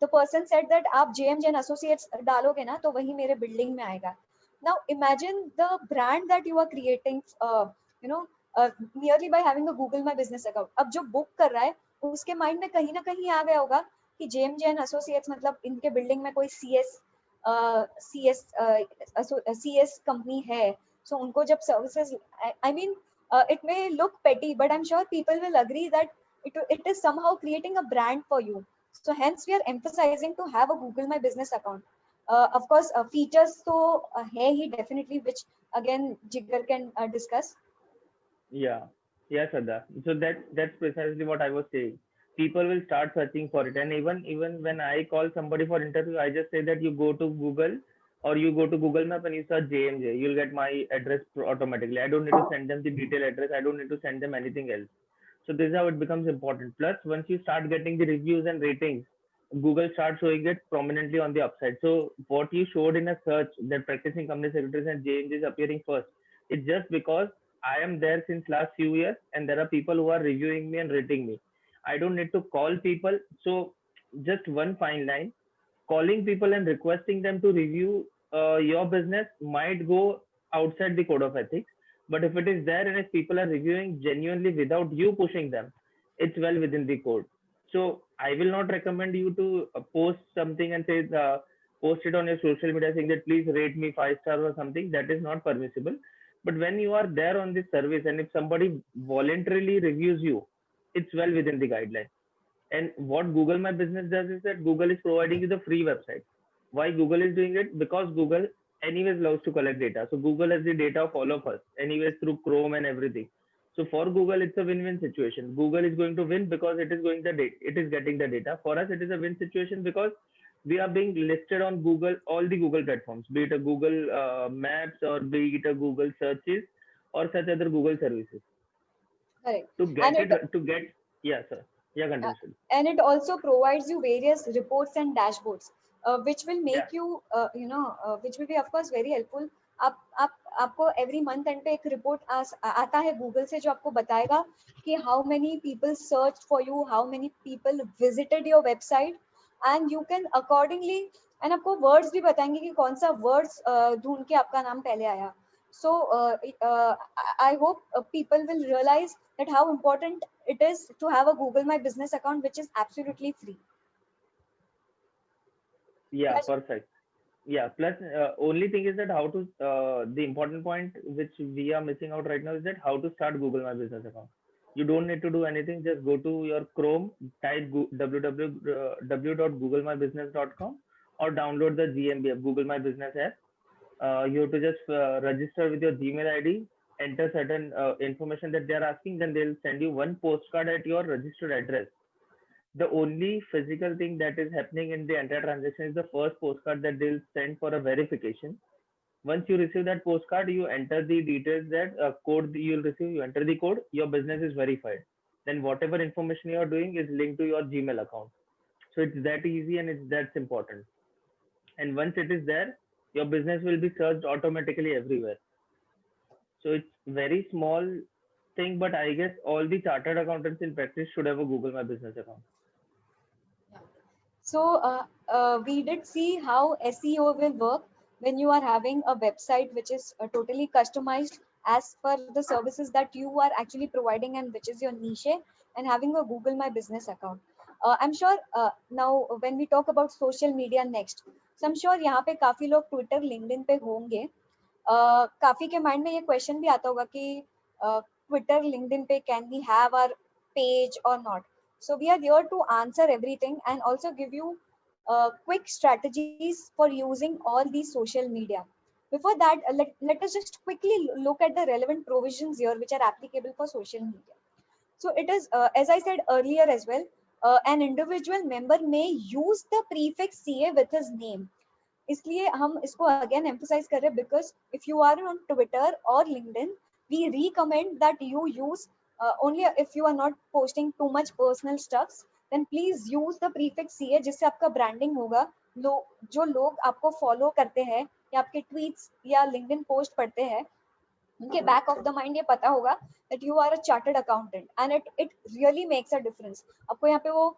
the person said that आप JMJ and Associates डालोगे ना तो वही मेरे बिल्डिंग में आएगा. Now imagine the brand that you are creating, merely by having a Google My Business account. अब जो बुक कर रहा है उसके माइंड में कहीं ना कहीं आ गया होगा कि JMJ and Associates मतलब इनके बिल्डिंग में कोई CS कंपनी है. So उनको जब services, I mean it may look petty but I'm sure people will agree that it is somehow creating a brand for you. So hence we are emphasizing to have a Google My Business account. Of course, features तो है ही definitely, which again Jigar can discuss. Yeah, yeah, Shraddha. So that's precisely what I was saying. People will start searching for it, and even when I call somebody for interview, I just say that you go to Google or you go to Google Map and you search JMJ. You'll get my address automatically. I don't need to send them the detailed address. I don't need to send them anything else. So this is how it becomes important. Plus, once you start getting the reviews and ratings, Google starts showing it prominently on the upside. So what you showed in a search that practicing company secretaries and JMJ is appearing first, it's just because I am there since last few years and there are people who are reviewing me and rating me. I don't need to call people. So just one fine line, calling people and requesting them to review your business might go outside the code of ethics. But if it is there and if people are reviewing genuinely without you pushing them, it's well within the code. So I will not recommend you to post something and say, post it on your social media saying that please rate me 5 stars or something. That is not permissible. But when you are there on this service and if somebody voluntarily reviews you, it's well within the guideline. And what Google My Business does is that Google is providing you the free website. Why Google is doing it? Because Google anyways loves to collect data. So Google has the data of all of us, anyways through Chrome and everything. So for Google, it's a win-win situation. Google is going to win because it is getting the data. For us, it is a win situation because we are being listed on Google, all the Google platforms, be it a Google Maps or be it a Google searches or such other Google services. Correct. Yeah, sir. Yeah, continue. And it also provides you various reports and dashboards, which will make you, which will be of course very helpful. आपको every month end पे एक report आता है Google से जो आपको बताएगा कि how many people searched for you, how many people visited your website, and you can accordingly, and आपको words भी बताएंगे कि कौन सा words ढूंढ के आपका नाम पहले आया. So I hope people will realize that how important it is to have a Google My Business account, which is absolutely free. Yeah, perfect. Yeah, plus only thing is that how to, the important point which we are missing out right now is that how to start Google My Business account. You don't need to do anything. Just go to your Chrome, type www.googlemybusiness.com or download the GMB app, Google My Business app. You have to just register with your Gmail ID, enter certain information that they are asking, then they'll send you one postcard at your registered address. The only physical thing that is happening in the entire transaction is the first postcard that they'll send for a verification. Once you receive that postcard, you enter the details, that code you'll receive, you enter the code, your business is verified. Then whatever information you are doing is linked to your Gmail account. So it's that easy and it's that important. And once it is there, your business will be searched automatically everywhere. So it's very small thing, but I guess all the chartered accountants in practice should have a Google My Business account. So we did see how SEO will work when you are having a website which is totally customized as per the services that you are actually providing and which is your niche, and having a Google My Business account. I'm sure now when we talk about social media next, so I'm sure यहाँ पे काफी लोग Twitter, LinkedIn पे होंगे. काफी के mind में ये क्वेश्चन भी आता होगा कि Twitter, LinkedIn पे can we have our page or not? So we are here to answer everything and also give you quick strategies for using all these social media. Before that, let us just quickly look at the relevant provisions here which are applicable for social media. So it is, as I said earlier as well, an individual member may use the prefix CA with his name. इसलिए हम इसको again emphasize कर रहे हैं because if you are on Twitter or LinkedIn, we recommend that you use only if you are not posting too much personal stuffs, then please use the prefix CA जिससे आपका branding होगा. जो लोग आपको follow करते हैं या आपके tweets या LinkedIn post पढ़ते हैं, उनके बैक ऑफ द माइंड ये पता होगा that you are a chartered accountant and it really makes a difference. आपको यहाँ पे वो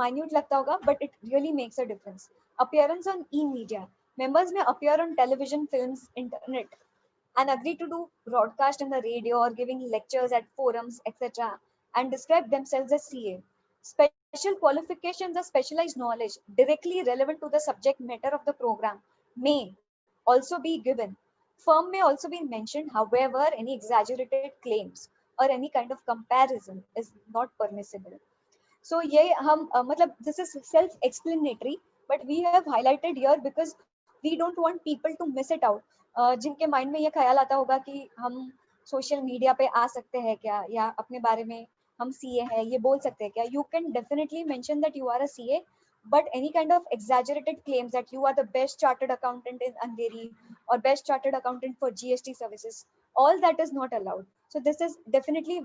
minute लगता होगा but it really makes a difference. Appearance on e-media. Members may appear on television, films, internet and agree to do broadcast in the radio or giving lectures at forums, etc. and describe themselves as CA. Special qualifications or specialized knowledge directly relevant to the subject matter of the program may also be given. Firm may also be mentioned, however, any exaggerated claims or any kind of comparison is not permissible. So ये हम मतलब this is self-explanatory, but we have highlighted here because we don't want people to miss it out. जिनके mind में ये ख्याल आता होगा कि हम सोशल मीडिया पे आ सकते हैं क्या, या अपने बारे में हम CA है ये बोल सकते हैं क्या. You can definitely mention that you are a CA, but any kind of exaggerated claims that you are the best chartered accountant in Andheri or best chartered accountant for GST services, all that is not allowed. So this is definitely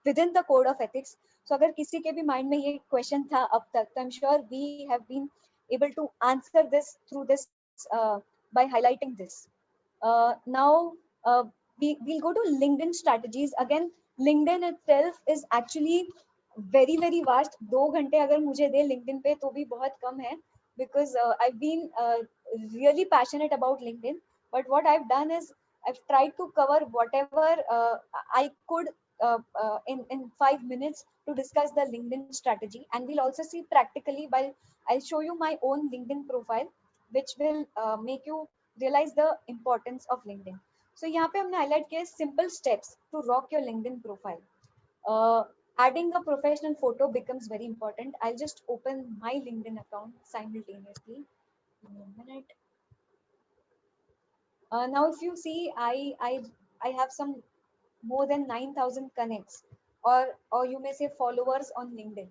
within the code of ethics. So अगर किसी के भी mind में ये question था अब तक, तो I'm sure we have been able to answer this through this by highlighting this. Now we'll go to LinkedIn strategies. Again, LinkedIn itself is actually very very vast. 2 घंटे अगर मुझे दे LinkedIn पे तो भी बहुत कम है, because I've been really passionate about LinkedIn. But what I've done is I've tried to cover whatever I could in 5 minutes to discuss the LinkedIn strategy, and we'll also see practically while I'll show you my own LinkedIn profile, which will make you realize the importance of LinkedIn. So यहाँ पे हमने highlight किया simple steps to rock your LinkedIn profile. Adding a professional photo becomes very important. I'll just open my LinkedIn account simultaneously. Give me a minute. Now, if you see, I have some more than 9,000 connects, or you may say followers on LinkedIn.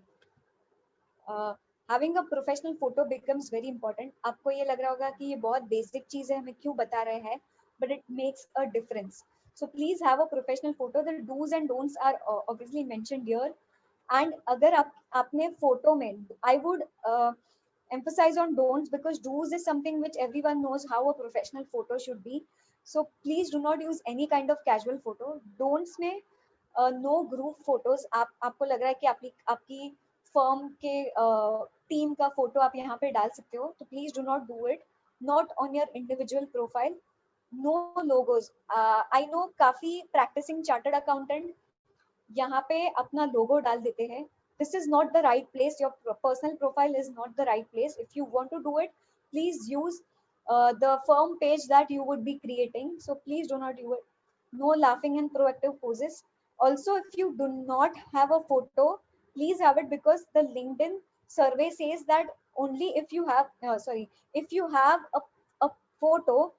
Having a professional photo becomes very important. आपको ये लग रहा होगा कि ये बहुत basic चीज़ है, हमें क्यों बता रहे हैं, but it makes a difference. So please have a professional photo. The do's and don'ts are obviously mentioned here. And अगर आपने photo में, I would emphasize on don'ts, because do's is something which everyone knows how a professional photo should be. So please do not use any kind of casual photo. Don'ts में no group photos. आपको लग रहा है कि आपकी firm के team का photo आप यहाँ पे डाल सकते हो, तो please do not do it. Not on your individual profile. No logos. I know काफी practicing chartered accountant यहाँ पे अपना logo डाल देते हैं. This is not the right place. Your personal profile is not the right place. If you want to do it, please use the firm page that you would be creating. So please do not do it. No laughing and proactive poses. Also, if you do not have a photo, please have it, because the LinkedIn survey says that only if you have if you have a photo,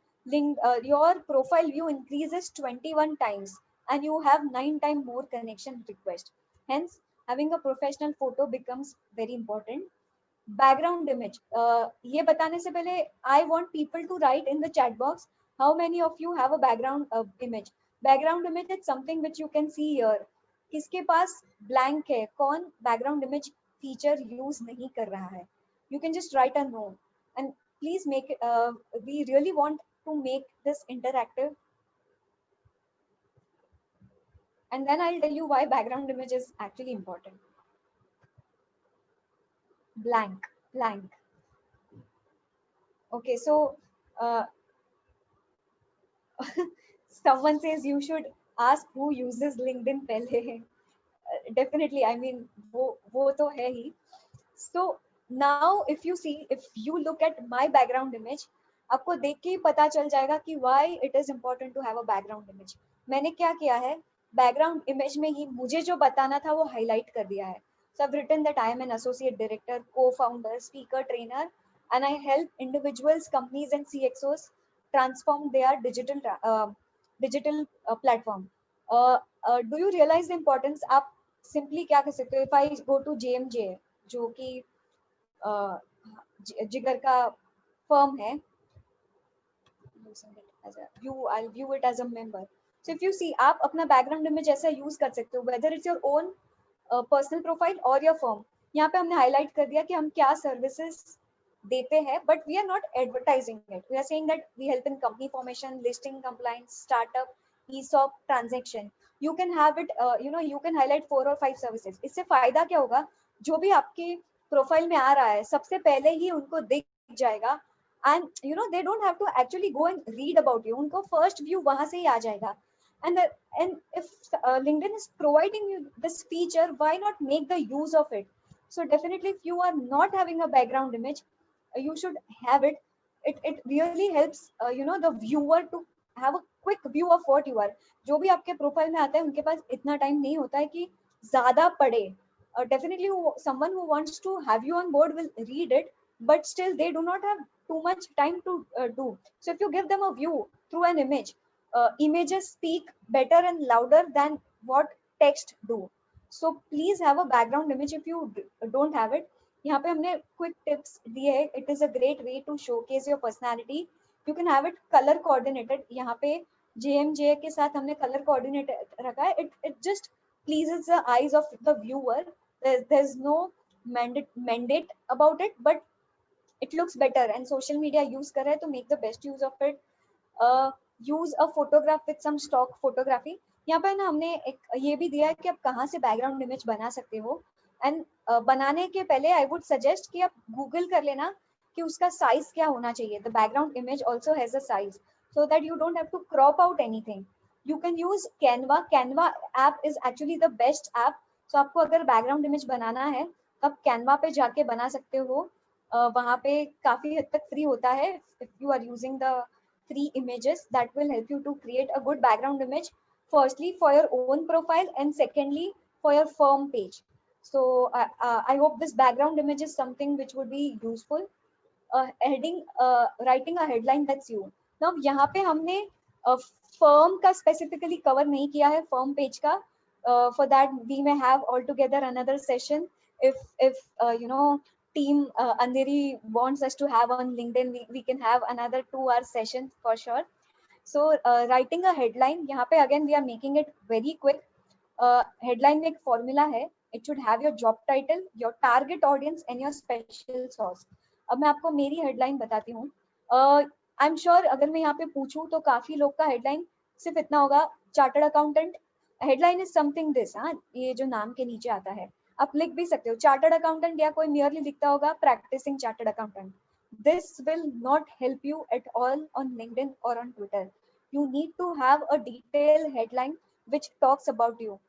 your profile view increases 21 times and you have 9 times more connection request. Hence, having a professional photo becomes very important. Background image. ये बताने से पहले, I want people to write in the chat box how many of you have a background image. Background image is something which you can see here. किसके पास blank है, कौन background image feature use नहीं कर रहा है. You can just write a no, and please make it, we really want to make this interactive. And then I'll tell you why background image is actually important. Blank. Okay, so someone says you should ask who uses LinkedIn पहले. Definitely, I mean वो तो है ही. So now if you look at my background image, आपको देख के ही पता चल जाएगा कि why it is important to have a background image. मैंने क्या किया है, background image में ही मुझे जो बताना था वो highlight कर दिया है. So I've written that I am an associate director, co-founder, speaker, trainer, and I help individuals, companies, and CXOs transform their digital platform. Do you realize the importance? आप simply क्या कर सकते हो? If I go to JMJ, जो कि जिगर का firm है, I'll view it as a member. So if you see, आप अपना background image ऐसा use कर सकते हो, whether it's your own personal profile or your firm. यहाँ पे हमने highlight कर दिया कि हम क्या services देते हैं, but we are not advertising it. We are saying that we help in company formation, listing compliance, startup, ESOP, transaction. You can have it, you can highlight 4 or 5 services. इससे फायदा क्या होगा? जो भी आपके प्रोफाइल में आ रहा है, सबसे पहले ही उनको दिख जाएगा, and they don't have to actually go and read about you. उनको first view वहां से ही आ जाएगा. And if LinkedIn is providing you this feature, why not make the use of it? So definitely, if you are not having a background image, you should have it. It really helps the viewer to have a quick view of what you are. जो भी आपके profile में आता है, उनके पास इतना time नहीं होता है कि ज्यादा पढ़े. Definitely, someone who wants to have you on board will read it, but still they do not have too much time to do. So if you give them a view through an image, images speak better and louder than what text do. So please have a background image if you don't have it. यहाँ पे हमने quick tips दिए हैं. It is a great way to showcase your personality. You can have it color coordinated. यहाँ पे JMJ के साथ हमने color coordinated रखा है. It just pleases the eyes of the viewer. There's no mandate about it, but it looks better. And social media use कर रहे हैं, तो make the best use of it. Use a photograph with some stock photography. यहाँ पे ना हमने एक ये भी दिया है कि आप कहाँ से background image बना सकते हो. And बनाने के पहले I would suggest कि आप Google कर लेना कि उसका size क्या होना चाहिए. The background image also has a size, so that you don't have to crop out anything. You can use Canva. Canva app is actually the best app. So आपको अगर background image बनाना है, तो आप Canva पे जाके बना सकते हो. वहाँ पे काफी हद तक free होता है. If you are using the free images, that will help you to create a good background image, firstly for your own profile, and secondly for your firm page. So I hope this background image is something which would be useful. Writing a headline that's you. Now यहाँ पे हमने firm का specifically cover नहीं किया है, firm page का. For that we may have altogether another session. If team Andheri wants us to have on LinkedIn, we can have another 2-hour session for sure. So writing a headline, यहाँ पे again we are making it very quick. Headline में एक formula है. It should have your job title, your target audience, and your special sauce. अब मैं आपको मेरी headline बताती हूँ. I'm sure अगर मैं यहाँ पे पूछूं तो काफी लोग का headline सिर्फ इतना होगा, chartered accountant. Headline is something this, हाँ, ये जो नाम के नीचे आता है. आप लिख भी सकते हो चार्टर्ड अकाउंटेंट, या कोई merely लिखता होगा practicing chartered accountant. This will not help you at all on LinkedIn or on Twitter. You need to have a detailed headline which talks about you.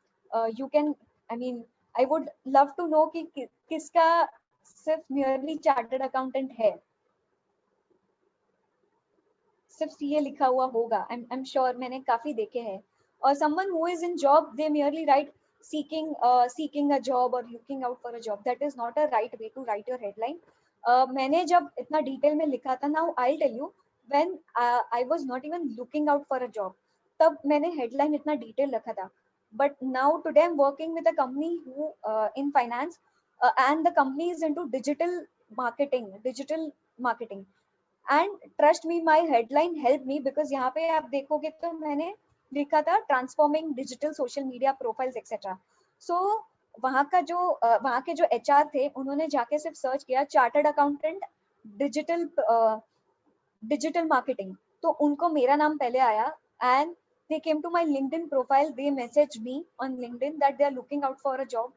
You can, I would love to know कि किसका सिर्फ merely chartered accountant है, सिर्फ CA लिखा हुआ होगा. I'm sure मैंने काफी देखे हैं. Or someone who is in job, they merely write seeking a job or looking out for a job. That is not a right way to write your headline. मैंने जब इतना detail में लिखा था, now I'll tell you, when I was not even looking out for a job, तब मैंने headline इतना detail रखा था. But now today I'm working with a company who in finance, and the company is into digital marketing. And trust me, my headline helped me, because यहाँ पे आप देखोगे तो मैंने लिखा था transforming digital social media profiles etc. So वहाँ के जो HR थे, उन्होंने जाके सिर्फ सर्च किया chartered accountant digital marketing, तो उनको मेरा नाम पहले आया, and they came to my LinkedIn profile. They messaged me on LinkedIn that they are looking out for a job,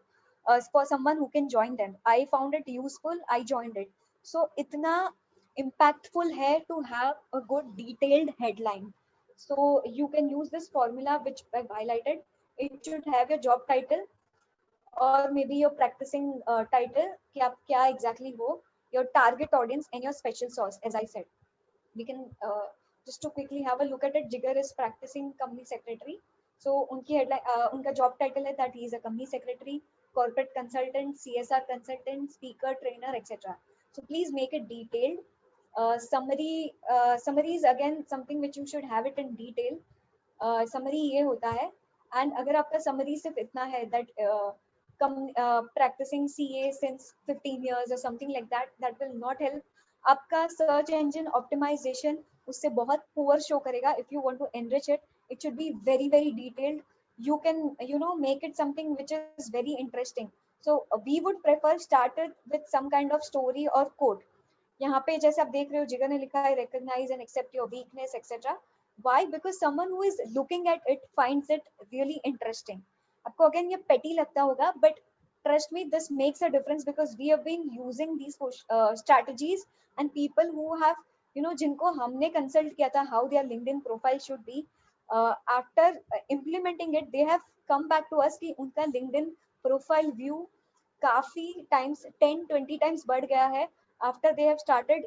for someone who can join them. I found it useful. I joined it. So इतना impactful है to have a good detailed headline. So you can use this formula which I've highlighted. It should have your job title, or maybe your practicing title, कि आप क्या exactly हो, your target audience, and your special sauce. As I said, we can just to quickly have a look at it. Jigar is practicing company secretary. So उनकी headline, उनका job title है that he is a company secretary, corporate consultant, CSR consultant, speaker, trainer, etc. So please make it detailed. summary is again something which you should have it in detail. Summary ये होता है, and अगर आपका summary सिर्फ इतना है that practicing CA since 15 years or something like that, that will not help. आपका search engine optimization उससे बहुत poor show करेगा. If you want to enrich it, it should be very very detailed. You can make it something which is very interesting. So we would prefer started with some kind of story or quote. यहाँ पे जैसे आप देख रहे हो जिगर ने लिखा है recognize and accept your weakness etc. Why? Because someone who is looking at it finds it really interesting. आपको अगेन ये petty लगता होगा, but trust me, this makes a difference because we have been using these strategies, and people who have जिनको हमने consult किया था how their LinkedIn profile should be, after implementing it, they have come back to us कि उनका LinkedIn profile view काफी times 10-20 times बढ़ गया है after they have started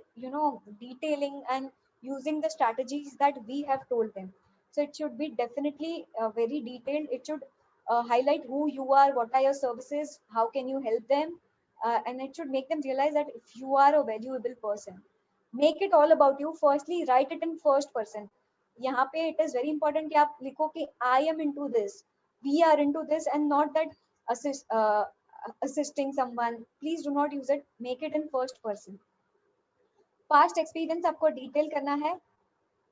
detailing and using the strategies that we have told them. So it should be definitely very detailed. It should highlight who you are, what are your services, how can you help them, and it should make them realize that if you are a valuable person. Make it all about you. Firstly, write it in first person. यहाँ पे it is very important कि आप लिखो कि I am into this, we are into this, and not that assisting someone. Please do not use it. Make it in first person. Past experience आपको detail करना है,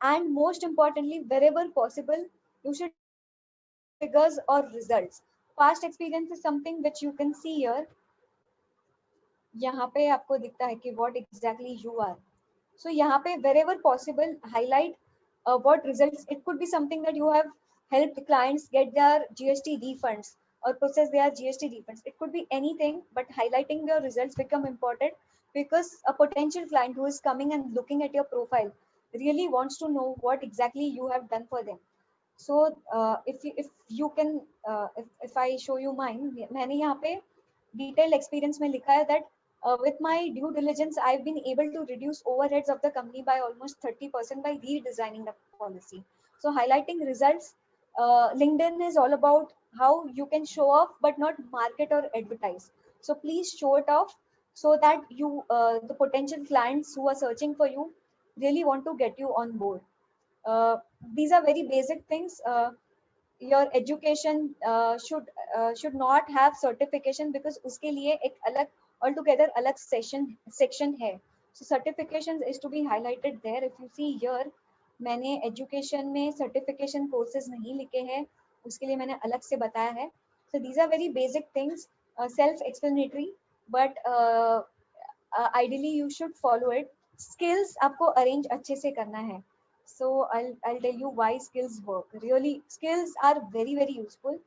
and most importantly, wherever possible, you should figures or results. Past experience is something which you can see here. यहाँ पे आपको दिखता है कि what exactly you are. So यहाँ पे wherever possible, highlight what results. It could be something that you have helped clients get their GST refunds or process their GST refunds. It could be anything, but highlighting your results become important because a potential client who is coming and looking at your profile really wants to know what exactly you have done for them. So if you can, if I show you mine, मैंने यहाँ पे detailed experience में लिखा है that with my due diligence, I've been able to reduce overheads of the company by almost 30% by redesigning the policy. So highlighting results, LinkedIn is all about how you can show off, but not market or advertise. So please show it off so that you, the potential clients who are searching for you really want to get you on board. These are very basic things. Your education should not have certification because उसके लिए एक अलग altogether अलग section है. So certifications is to be highlighted there. If you see here, मैंने education में certification courses नहीं लिखे हैं, उसके लिए मैंने अलग से बताया है. So these are very basic things, self-explanatory, but ideally you should follow it. Skills आपको arrange अच्छे से करना है. So I'll tell you why skills work. Really, skills are very very useful.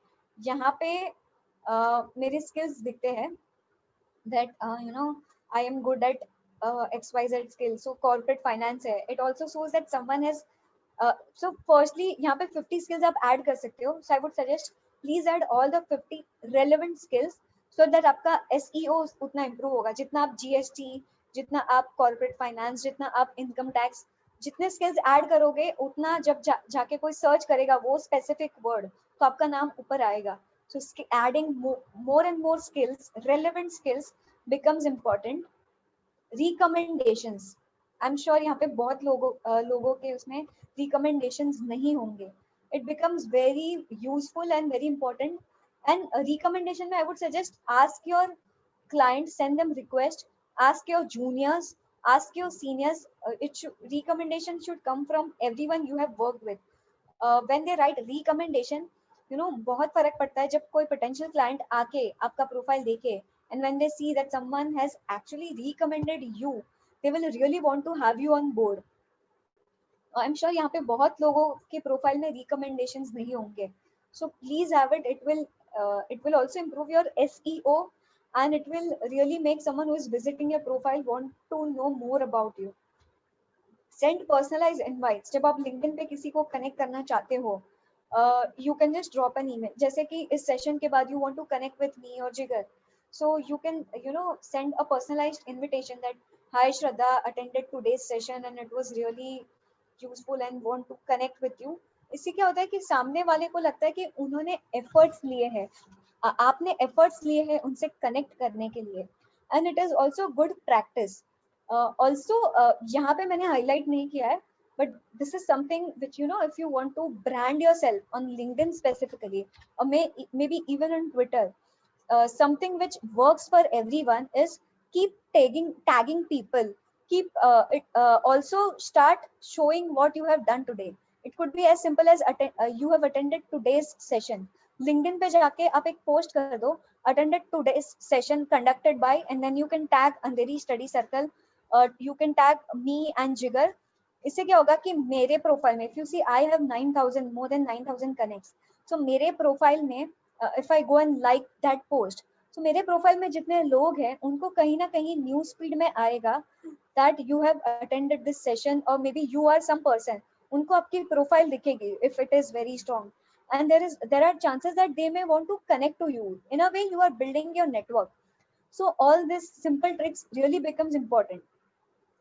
यहाँ पे मेरे skills दिखते हैं that I am good at XYZ skills. So corporate finance है. It also shows that someone has so firstly यहाँ पे 50 skills आप add कर सकते हो. So I would suggest please add all the 50 relevant skills so that आपका SEO उतना improve होगा. जितना आप GST, जितना आप corporate finance, जितना आप income tax, जितने स्किल्स ऐड करोगे उतना जब जाके कोई सर्च करेगा वो स्पेसिफिक वर्ड तो आपका नाम ऊपर आएगा. So adding more and more skills, relevant skills becomes important. Recommendations. I'm sure यहाँ पे बहुत लोगों के उसमें recommendations नहीं होंगे. It becomes very useful and very important. And recommendation में I would suggest ask your clients, send them request, ask your juniors, ask your seniors. Recommendation should come from everyone you have worked with. When they write recommendation, बहुत फर्क पड़ता है जब कोई potential client आके आपका profile देखे, and when they see that someone has actually recommended you, they will really want to have you on board. I'm sure यहाँ पे बहुत लोगों के profile में recommendations नहीं होंगे. So please have it. It will also improve your SEO. And it will really make someone who is visiting your profile want to know more about you. Send personalized invites. जब आप LinkedIn पे किसी को connect करना चाहते हो, you can just drop an email. जैसे कि इस session के बाद you want to connect with me or Jigar, so you can send a personalized invitation that hi Shraddha, attended today's session and it was really useful and want to connect with you. इससे क्या होता है कि सामने वाले को लगता है कि उन्होंने efforts लिए हैं, आपने efforts लिए हैं उनसे connect करने के लिए. And it is also good practice. Also यहाँ पे मैंने highlight नहीं किया है, but this is something which, you know, if you want to brand yourself on LinkedIn specifically, or maybe even on Twitter, something which works for everyone is keep tagging people. Keep also start showing what you have done today. It could be as simple as you have attended today's session. LinkedIn पे जाके आप एक post कर दो, attended today's session conducted by, and then you can tag Andheri Study Circle. You can tag me and Jigar. इससे क्या होगा कि मेरे प्रोफाइल में, if you see I have 9,000, more than 9,000 connects. So मेरे प्रोफाइल में if I go and like that post, so मेरे profile में जितने लोग हैं उनको कहीं ना कहीं न्यूज फीड में आएगा that you have attended this session, or maybe you are some person. उनको आपकी प्रोफाइल दिखेगी if it is very strong, and there are chances that they may want to connect to you. In a way, you are building your network. So all these simple tricks really becomes important.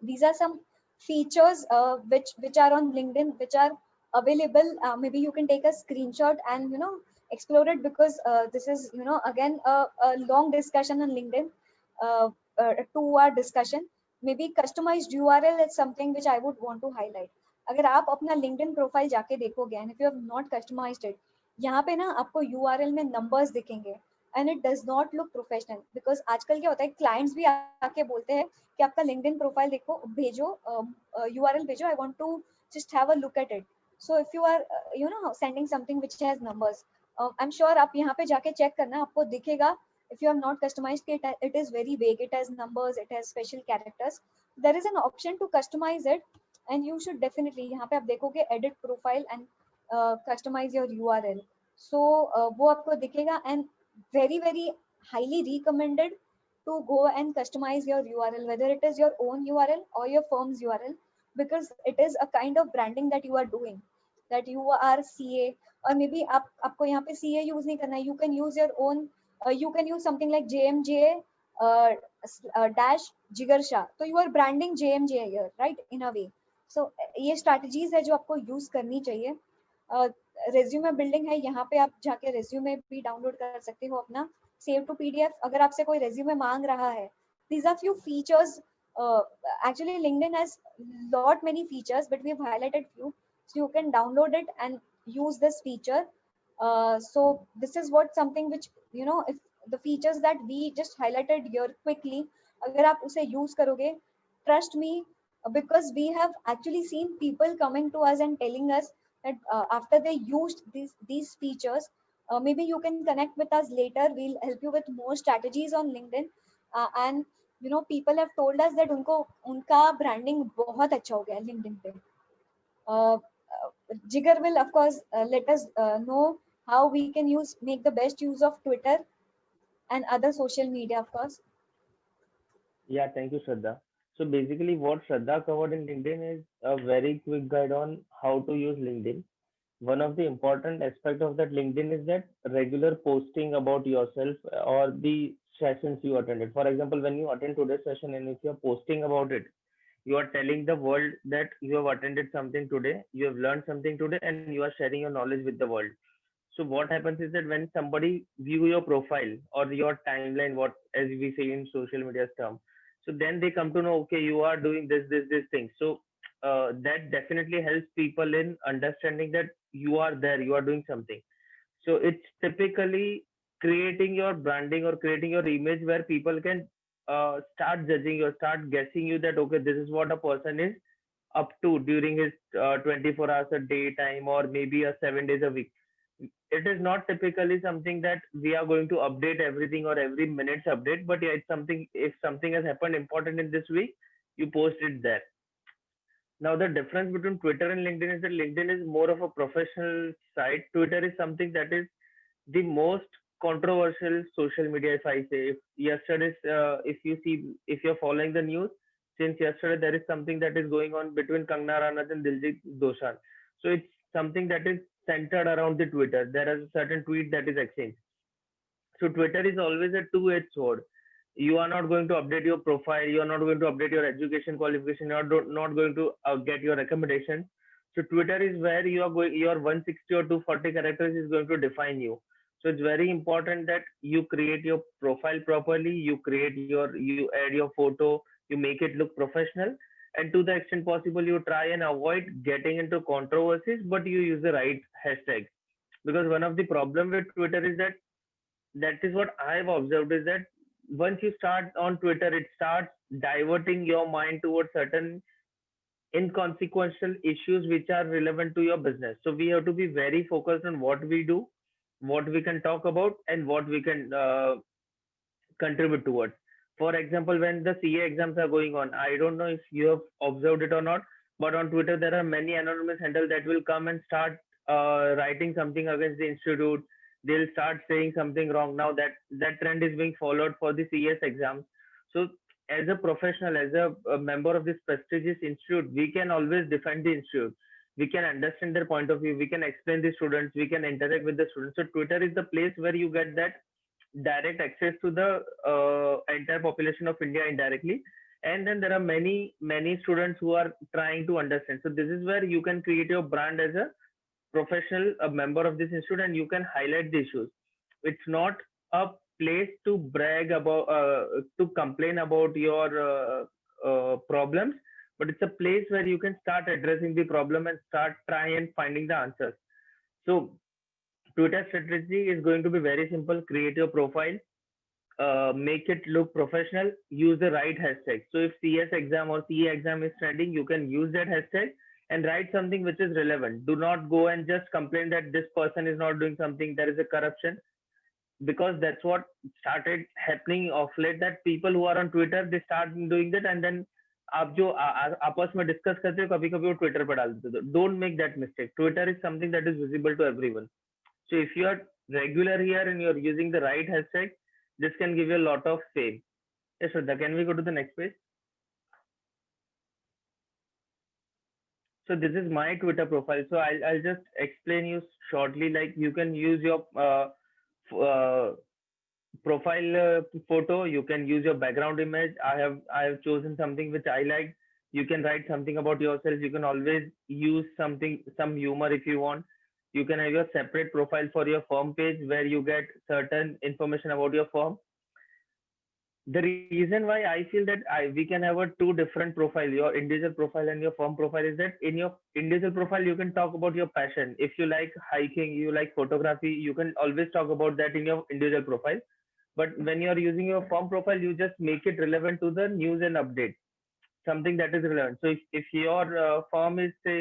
These are some features which are on LinkedIn, which are available. Maybe you can take a screenshot and, you know, explore it, because this is, you know, again a long discussion on LinkedIn, a 2 hour discussion. Maybe customized URL is something which I would want to highlight. अगर आप अपना LinkedIन profile जाके देखोगे, and if you have not customized it, यहाँ पे ना आपको URL में numbers दिखेंगे, and it does not look professional. Because आजकल क्या होता है, clients भी आके बोलते हैं कि आपका LinkedIn प्रोफाइल देखो, भेजो URL भेजो, I want to just have a look at it. So if you are you know, sending something which has numbers, I'm sure आप यहाँ पे जाके check करना, आपको दिखेगा. If you have not customized it, it is very vague. It has numbers, it has special characters. There is an option to customize it, and you should definitely, यहाँ पे आप देखोगे edit profile and customize your URL. So वो आपको दिखेगा, and very highly recommended to go and customize your URL, whether it is your own URL or your firm's URL, because it is a kind of branding that you are doing, that you are CA, or maybe आपको यहाँ पे CA use नहीं करना है. You can use your own, you can use something like JMJ dash Jigar Shah. So you are branding JMJ here, right, in a way. So ये strategies है जो आपको use करनी चाहिए. रेज्यूमे बिल्डिंग है, यहाँ पे आप जाके रेज्यूमे भी डाउनलोड कर सकते हो अपना, सेव टू पीडीएफ. अगर आपसे कोई रेज्यूमे मांग रहा है, these are few features. Actually LinkedIn has lot many features, but we've highlighted few, so you can download it and use this feature. So this is what something which, you know, if the features that we just highlighted here quickly, अगर आप उसे use करोगे, trust me, because we have actually seen people coming to us and telling us that after they used these features, maybe you can connect with us later, we'll help you with more strategies on LinkedIn. And you know, people have told us that उनको उनका branding बहुत अच्छा हो गया LinkedIn पे. Jigar will of course let us know how we can make the best use of Twitter and other social media, of course. Yeah, thank you, Shraddha. So basically, what Shraddha covered in LinkedIn is a very quick guide on how to use LinkedIn. One of the important aspect of that LinkedIn is that regular posting about yourself or the sessions you attended. For example, when you attend today's session and if you're posting about it, you are telling the world that you have attended something today, you have learned something today, and you are sharing your knowledge with the world. So what happens is that when somebody view your profile or your timeline, what as we say in social media term, so then they come to know, okay, you are doing this thing. So that definitely helps people in understanding that you are there, you are doing something. So it's typically creating your branding or creating your image where people can start judging you or start guessing you that okay, this is what a person is up to during his 24 hours a day time or maybe a 7 days a week. It is not typically something that we are going to update everything or every minute's update, but yeah, it's something, if something has happened important in this week, you post it there. Now the difference between Twitter and LinkedIn is that LinkedIn is more of a professional site. Twitter is something that is the most controversial social media. If I say, if yesterday's if you see, if you're following the news since yesterday, there is something that is going on between Kangna Ranaut and Diljit Dosanjh. So it's something that is centered around the Twitter. There is a certain tweet that is exchanged. So Twitter is always a two-edged sword. You are not going to update your profile, you are not going to update your education qualification, you are not going to get your recommendations. So Twitter is where you are going, your 160 or 240 characters is going to define you. So it's very important that you create your profile properly, you add your photo, you make it look professional, and to the extent possible you try and avoid getting into controversies, but you use the right hashtag. Because one of the problem with Twitter is that is what I've observed, is that once you start on Twitter, it starts diverting your mind towards certain inconsequential issues which are relevant to your business. So we have to be very focused on what we do, what we can talk about, and what we can contribute towards. For example, when the CA exams are going on, I don't know if you have observed it or not, but on Twitter there are many anonymous handles that will come and start writing something against the institute. They'll start saying something wrong. Now that trend is being followed for the CS exams. So as a professional, as a member of this prestigious institute, we can always defend the institute. We can understand their point of view. We can explain the students. We can interact with the students. So Twitter is the place where you get that direct access to the entire population of India indirectly. And then there are many students who are trying to understand. So this is where you can create your brand as a professional, a member of this institute, and you can highlight the issues. It's not a place to brag about, to complain about your problems, but it's a place where you can start addressing the problem and start trying and finding the answers. So Twitter strategy is going to be very simple. Create your profile, make it look professional, use the right hashtag. So if CS exam or CA exam is trending, you can use that hashtag and write something which is relevant. Do not go and just complain that this person is not doing something, there is a corruption, because that's what started happening of late, that people who are on Twitter, they start doing that, and then आप जो आपस में discuss करते हो कभी कभी वो Twitter पर डाल देते हो. Don't make that mistake. Twitter is something that is visible to everyone. So if you are regular here and you're using the right hashtag, this can give you a lot of fame. Yes, Shraddha, can we go to the next page? So this is my Twitter profile. So I'll just explain you shortly. Like you can use your profile photo. You can use your background image. I have chosen something which I like. You can write something about yourself. You can always use some humor if you want. You can have your separate profile for your firm page where you get certain information about your firm. The reason why I feel that we can have a two different profile, your individual profile and your firm profile, is that in your individual profile you can talk about your passion. If you like hiking, you like photography, you can always talk about that in your individual profile. But when you are using your firm profile, you just make it relevant to the news and updates, something that is relevant. So if your firm is, say,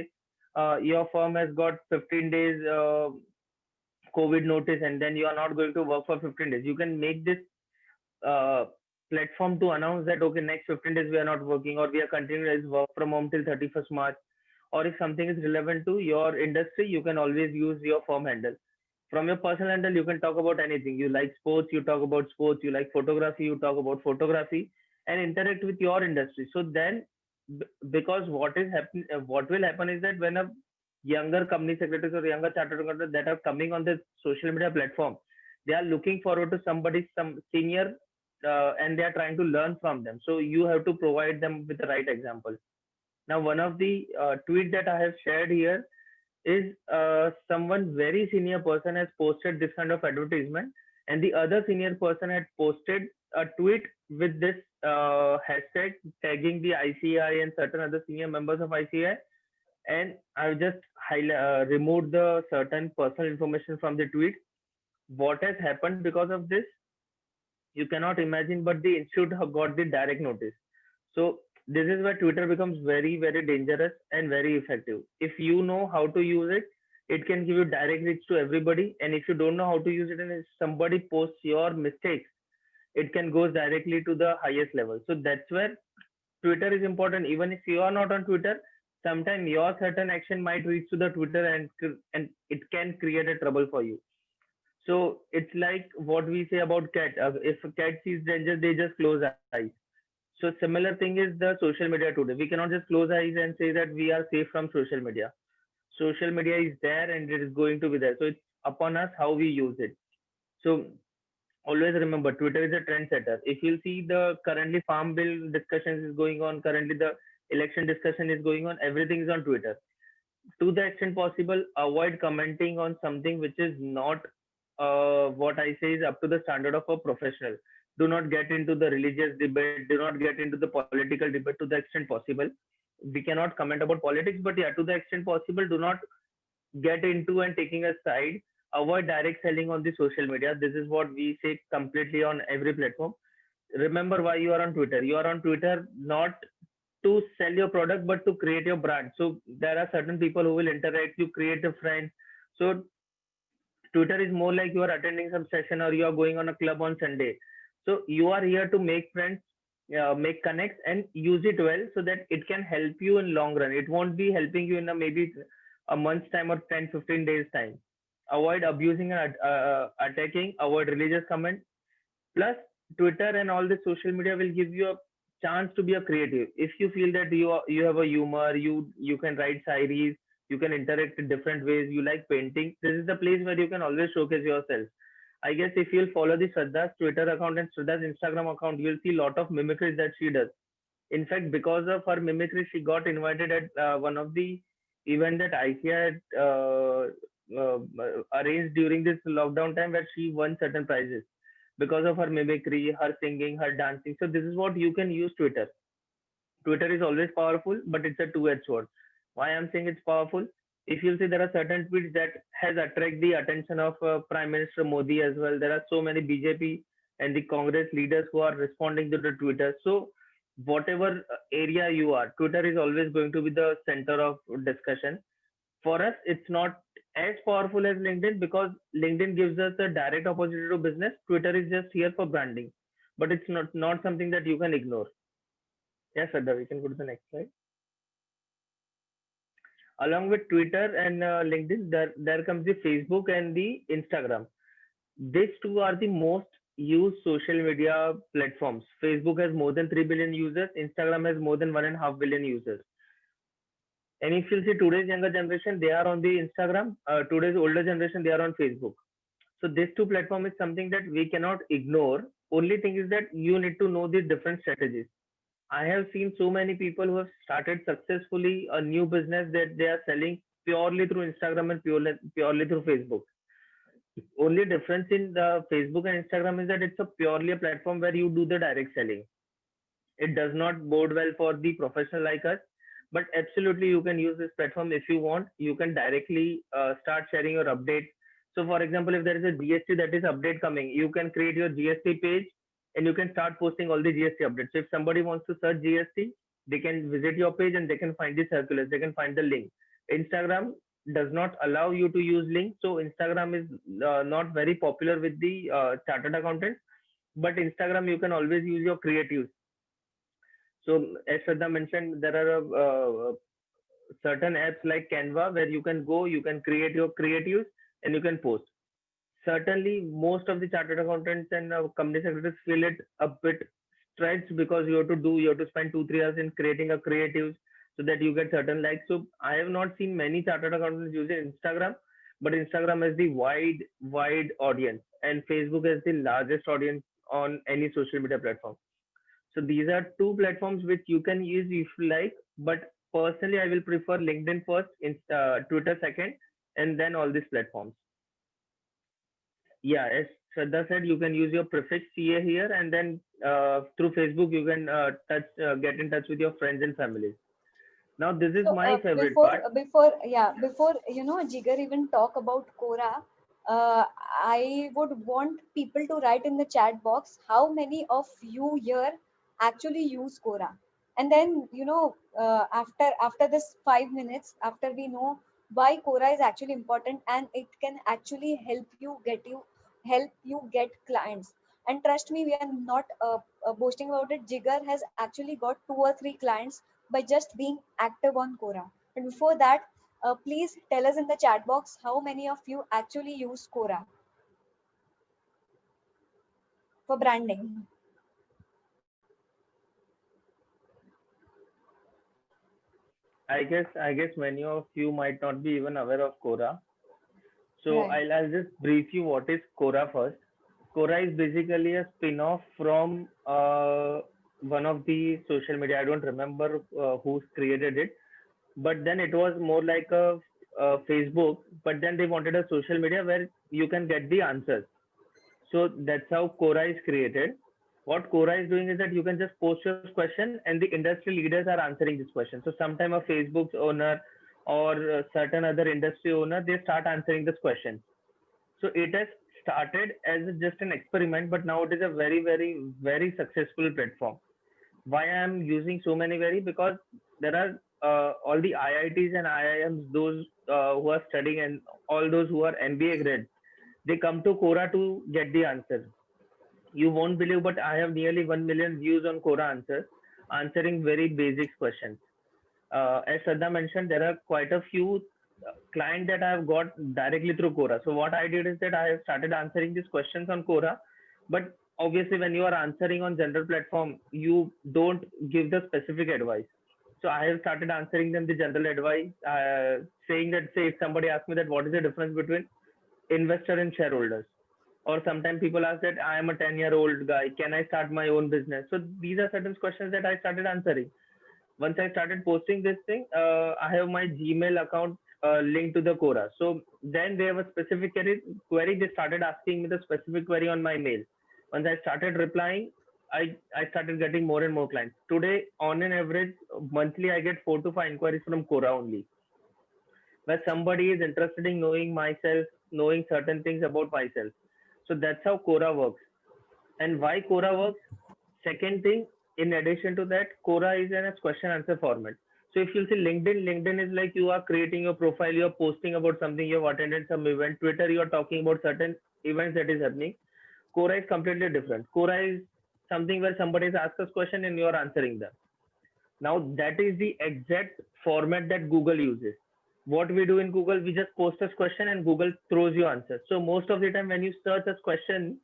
your firm has got 15 days COVID notice, and then you are not going to work for 15 days, you can make this platform to announce that, okay, next 15 days we are not working, or we are continuing as work from home till 31st March. Or if something is relevant to your industry, you can always use your firm handle. From your personal handle, you can talk about anything. You like sports, you talk about sports. You like photography, you talk about photography, and interact with your industry. So then, because what will happen is that when a younger company secretaries or younger chartered accountants that are coming on the social media platform, they are looking forward to somebody, some senior, and they are trying to learn from them. So you have to provide them with the right example. Now, one of the tweet that I have shared here is someone very senior person has posted this kind of advertisement, and the other senior person had posted a tweet with this hashtag tagging the ICI and certain other senior members of ICI, and I've just removed the certain personal information from the tweet. What has happened because of this, you cannot imagine, but the institute have got the direct notice. So this is where Twitter becomes very, very dangerous and very effective. If you know how to use it, it can give you direct reach to everybody. And if you don't know how to use it, and if somebody posts your mistakes, it can go directly to the highest level. So that's where Twitter is important. Even if you are not on Twitter, sometimes your certain action might reach to the Twitter, and it can create a trouble for you. So it's like what we say about cat. If a cat sees danger, they just close eyes. So similar thing is the social media today. We cannot just close eyes and say that we are safe from social media. Social media is there and it is going to be there. So it's upon us how we use it. So always remember, Twitter is a trendsetter. If you see the currently farm bill discussions is going on, currently the election discussion is going on, everything is on Twitter. To the extent possible, avoid commenting on something which is not what I say is up to the standard of a professional. Do not get into the religious debate. Do not get into the political debate to the extent possible. We cannot comment about politics, but yeah, to the extent possible, do not get into and taking a side. Avoid direct selling on the social media. This is what we say completely on every platform. Remember why you are on Twitter. You are on Twitter not to sell your product, but to create your brand. So there are certain people who will interact, you create a friend. So Twitter is more like you are attending some session or you are going on a club on Sunday. So you are here to make friends, make connects, and use it well so that it can help you in long run. It won't be helping you in a maybe a month's time or 10, 15 days time. Avoid abusing and attacking. Avoid religious comment. Plus, Twitter and all the social media will give you a chance to be a creative. If you feel that you have a humor, you can write diaries, you can interact in different ways, you like painting, this is the place where you can always showcase yourself. I guess if you'll follow the Shraddha's Twitter account and Shraddha's Instagram account, you'll see a lot of mimicries that she does. In fact, because of her mimicry, she got invited at one of the event that IKEA had arranged during this lockdown time, where she won certain prizes because of her mimicry, her singing, her dancing. So this is what you can use Twitter. Twitter is always powerful, but it's a two-edged sword. Why I'm saying it's powerful? If you'll see, there are certain tweets that has attracted the attention of Prime Minister Modi as well. There are so many BJP and the Congress leaders who are responding to the Twitter. So whatever area you are, Twitter is always going to be the center of discussion. For us, it's not as powerful as LinkedIn because LinkedIn gives us a direct opportunity to business. Twitter is just here for branding, but it's not something that you can ignore. Yes, Shraddha, we can go to the next slide. Along with Twitter and LinkedIn, there comes the Facebook and the Instagram. These two are the most used social media platforms. Facebook has more than 3 billion users. Instagram has more than 1.5 billion users. And if you see today's younger generation, they are on the Instagram. Today's older generation, they are on Facebook. So this two platform is something that we cannot ignore. Only thing is that you need to know the different strategies. I have seen so many people who have started successfully a new business that they are selling purely through Instagram and purely through Facebook. Only difference in the Facebook and Instagram is that it's a purely a platform where you do the direct selling. It does not bode well for the professional like us, but absolutely you can use this platform if you want. You can directly start sharing your updates. So for example, if there is a GST that is update coming, you can create your GST page and you can start posting all the GST updates. So if somebody wants to search GST, they can visit your page and they can find the circulars, they can find the link. Instagram does not allow you to use links, so Instagram is not very popular with the chartered accountants. But Instagram, you can always use your creatives. So as Shraddha mentioned, there are certain apps like Canva where you can go, you can create your creatives and you can post. Certainly, most of the chartered accountants and company secretaries feel it a bit stretched because you have to spend 2-3 hours in creating a creative so that you get certain likes. So I have not seen many chartered accountants using Instagram, but Instagram has the wide audience, and Facebook has the largest audience on any social media platform. So these are two platforms which you can use if you like, but personally, I will prefer LinkedIn first, Twitter second, and then all these platforms. Yeah, as Shraddha said, you can use your prefix CA here, and then through Facebook, you can get in touch with your friends and families. Now, this is So my favorite before part. before Jigar even talk about Quora, I would want people to write in the chat box how many of you here actually use Quora, and then after this 5 minutes, after we know why Quora is actually important and it can actually help you get clients. And trust me, we are not boasting about it. Jigar has actually got 2 or 3 clients by just being active on Quora. But before that, please tell us in the chat box how many of you actually use Quora for branding. I guess many of you might not be even aware of Quora. So Right. I'll just brief you what is Quora first. Quora is basically a spin-off from one of the social media. I don't remember who's created it, but then it was more like a Facebook. But then they wanted a social media where you can get the answers. So that's how Quora is created. What Quora is doing is that you can just post your question and the industry leaders are answering this question. So sometime a Facebook's owner or certain other industry owner, they start answering this question. So it has started as just an experiment, but now it is a very, very, very successful platform. Why I am using so many very? Because there are all the IITs and IIMs, those who are studying and all those who are MBA grad, they come to Quora to get the answer. You won't believe, but I have nearly 1 million views on Quora answers, answering very basic questions. As Shraddha mentioned, there are quite a few clients that I have got directly through Quora. So what I did is that I have started answering these questions on Quora. But obviously, when you are answering on general platform, you don't give the specific advice. So I have started answering them the general advice, saying that, say, if somebody asks me that what is the difference between investor and shareholders, or sometimes people ask that I am a 10-year-old guy, can I start my own business? So these are certain questions that I started answering. Once I started posting this thing, I have my Gmail account linked to the Quora. So then they have a specific query. They started asking me the specific query on my mail. Once I started replying, I started getting more and more clients. Today, on an average, monthly, I get 4 to 5 inquiries from Quora only, where somebody is interested in knowing myself, knowing certain things about myself. So that's how Quora works. And why Quora works? Second thing, in addition to that, Quora is in a question answer format. So if you see LinkedIn is like you are creating your profile, you are posting about something, you have attended some event. Twitter, you are talking about certain events that is happening. Quora is completely different. Quora is something where somebody has asked us question and you are answering them. Now that is the exact format that Google uses. What we do in Google, we just post a question and Google throws you answers. So most of the time when you search a question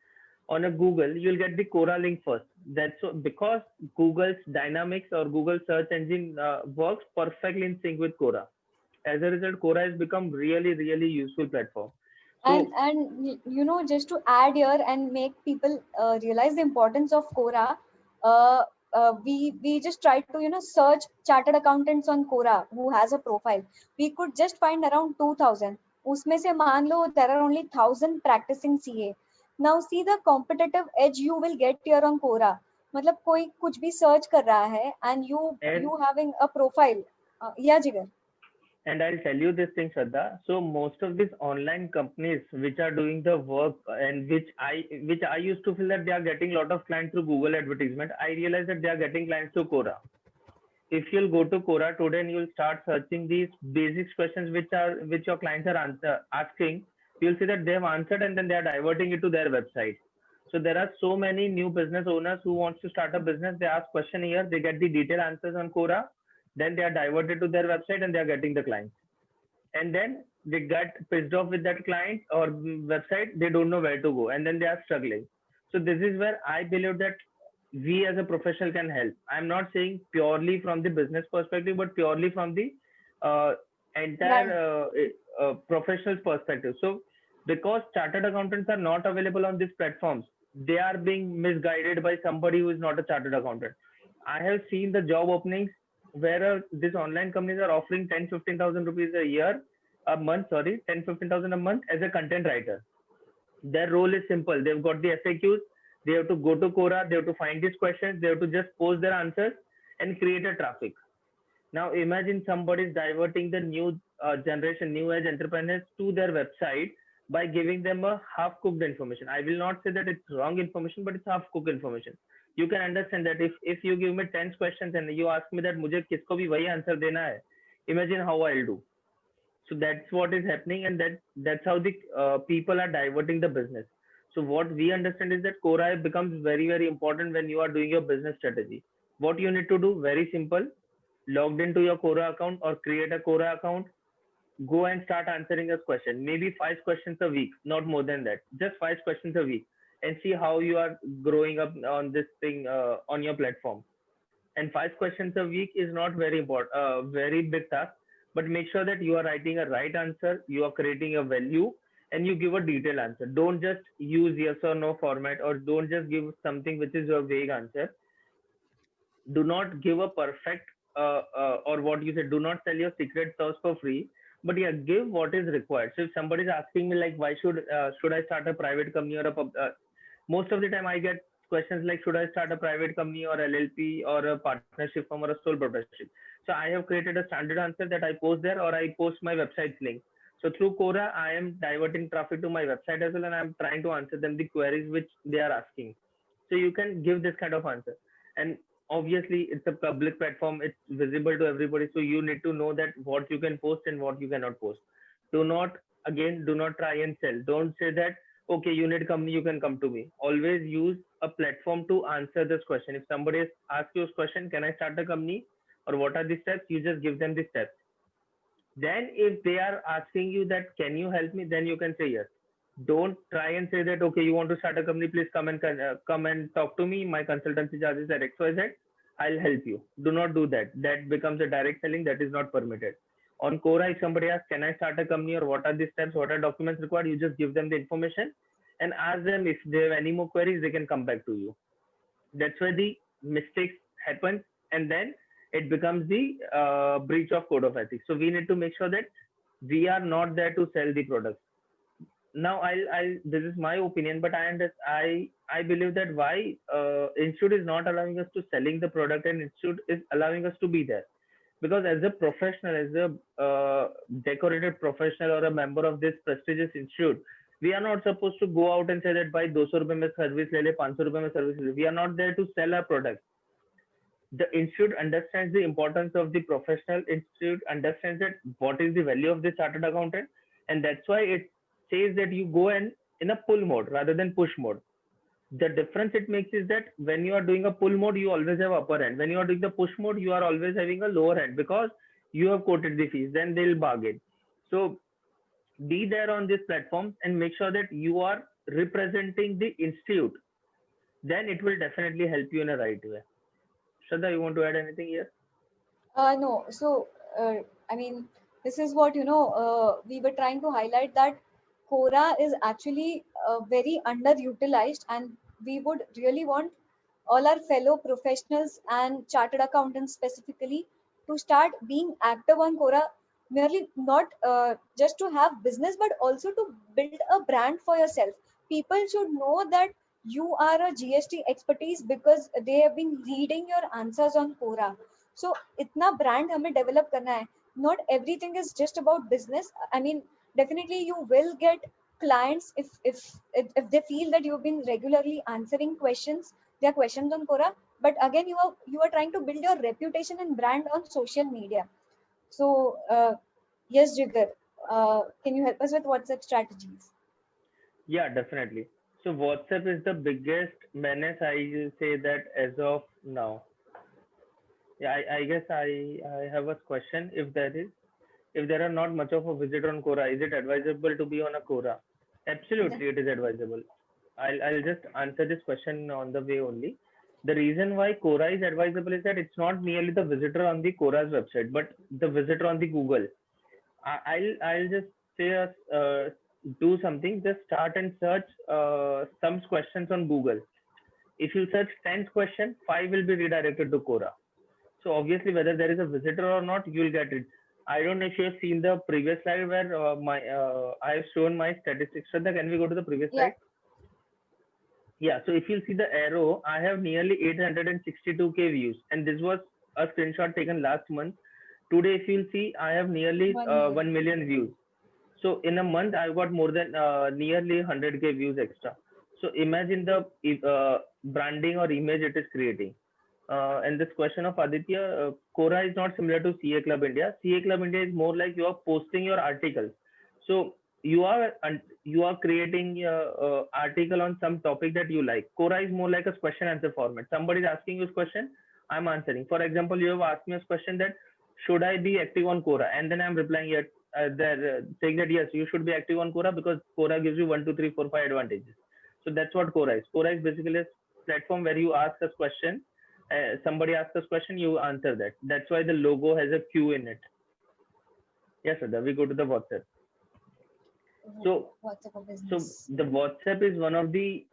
on a Google, you'll get the Quora link first. That's so, because Google's dynamics or Google search engine works perfectly in sync with Quora. As a result, Quora has become really, really useful platform. So, And you know, just to add here and make people realize the importance of Quora, we just tried to search chartered accountants on Quora who has a profile. We could just find around 2,000. उसमें से मान लो there are only 1,000 practicing CA. Now see the competitive edge you will get here on Quora. मतलब कोई कुछ भी search कर रहा है and you having a profile. Yeah, Jigar. And I'll tell you this thing, Shraddha. So most of these online companies which are doing the work and which I used to feel that they are getting a lot of clients through Google advertisement, I realized that they are getting clients through Quora. If you'll go to Quora today and you'll start searching these basic questions which your clients are asking, you'll see that they have answered and then they are diverting it to their website. So there are so many new business owners who wants to start a business. They ask question here, they get the detailed answers on Quora. Then they are diverted to their website and they are getting the clients. And then they get pissed off with that client or website. They don't know where to go. And then they are struggling. So this is where I believe that we as a professional can help. I'm not saying purely from the business perspective, but purely from the entire professional perspective. So because chartered accountants are not available on these platforms, they are being misguided by somebody who is not a chartered accountant. I have seen the job openings where these online companies are offering 10-15,000 rupees a month, 10-15,000 a month as a content writer. Their role is simple. They've got the FAQs. They have to go to Quora. They have to find these questions. They have to just post their answers and create a traffic. Now imagine somebody is diverting the new generation, new age entrepreneurs to their website by giving them a half-cooked information. I will not say that it's wrong information, but it's half-cooked information. You can understand that if you give me 10 questions and you ask me that मुझे किसको भी वही answer देना है, imagine how I'll do. So that's what is happening, and that's how the people are diverting the business. So what we understand is that Quora becomes very, very important when you are doing your business strategy. What you need to do, very simple, logged into your Quora account or create a Quora account, go and start answering this question. Maybe 5 questions a week, not more than that, just 5 questions a week, and see how you are growing up on this thing on your platform. And 5 questions a week is not very important, very big task, but make sure that you are writing a right answer, you are creating a value, and you give a detailed answer. Don't just use yes or no format, or don't just give something which is a vague answer. Do not give a perfect or what you say, do not sell your secret sauce for free, but yeah, give what is required. So if somebody is asking me like, why should I start a private company or most of the time I get questions like should I start a private company or LLP or a partnership firm or a sole proprietorship. So I have created a standard answer that I post there, or I post my website's link. So through Quora, I am diverting traffic to my website as well, and I'm trying to answer them the queries which they are asking. So you can give this kind of answer. And obviously it's a public platform, it's visible to everybody. So you need to know that what you can post and what you cannot post. Do not try and sell. Don't say that, okay, you need company, you can come to me. Always use a platform to answer this question. If somebody asks you a question, can I start a company? Or what are the steps? You just give them the steps. Then if they are asking you that, can you help me? Then you can say yes. Don't try and say that, okay, you want to start a company, please come and talk to me. My consultancy charges are XYZ. I'll help you. Do not do that. That becomes a direct selling. That is not permitted. On Quora, if somebody asks, can I start a company or what are the steps, what are documents required, you just give them the information and ask them if they have any more queries, they can come back to you. That's where the mistakes happen, and then it becomes the breach of code of ethics. So we need to make sure that we are not there to sell the product. Now this is my opinion, but I believe that why institute is not allowing us to selling the product, and institute is allowing us to be there, because as a professional, as a decorated professional or a member of this prestigious institute, we are not supposed to go out and say that by 200 rupees mein service le le, 500 rupees mein service le le. We are not there to sell our product. The institute understands the importance of the professional. Institute understands that what is the value of the chartered accountant, and that's why it says that you go in a pull mode rather than push mode. The difference it makes is that when you are doing a pull mode, you always have upper hand. When you are doing the push mode, you are always having a lower hand because you have quoted the fees, then they'll bargain. So be there on this platform and make sure that you are representing the institute. Then it will definitely help you in a right way. Shraddha, you want to add anything here? No. So, I mean, this is what, we were trying to highlight, that Quora is actually very underutilized, and we would really want all our fellow professionals and chartered accountants specifically to start being active on Quora, merely not just to have business, but also to build a brand for yourself. People should know that you are a GST expertise because they have been reading your answers on Quora. So itna brand हमें develop करना है. Not everything is just about business. I mean, definitely you will get clients if they feel that you've been regularly answering their questions on Quora. But again, you are trying to build your reputation and brand on social media. So yes, Jigar, can you help us with WhatsApp strategies? Yeah, definitely. So WhatsApp is the biggest menace, I will say that as of now. Yeah, I guess I have a question. If there are not much of a visitor on Quora, is it advisable to be on a Quora? Absolutely, it is advisable. I'll just answer this question on the way only. The reason why Quora is advisable is that it's not merely the visitor on the Quora's website, but the visitor on the Google. I'll just say do something. Just start and search some questions on Google. If you search 10 questions, 5 will be redirected to Quora. So obviously, whether there is a visitor or not, you will get it. I don't know if you have seen the previous slide where I have shown my statistics. Shraddha, can we go to the previous slide? Yeah. So if you see the arrow, I have nearly 862k views, and this was a screenshot taken last month. Today, if you'll see, I have nearly 1 million views. So in a month, I've got more than nearly 100k views extra. So imagine the branding or image it is creating. And this question of Aditya, Quora is not similar to CA Club India. CA Club India is more like you are posting your articles. So you are creating an article on some topic that you like. Quora is more like a question answer format. Somebody is asking you a question, I'm answering. For example, you have asked me a question that should I be active on Quora, and then I'm replying yet saying that yes, you should be active on Quora because Quora gives you 1, 2, 3, 4, 5 advantages. So that's what Quora is. Quora is basically a platform where you ask us question. Somebody asks us question, you answer that. That's why the logo has a Q in it. Yes, Shraddha, we go to the WhatsApp. So the WhatsApp is one of the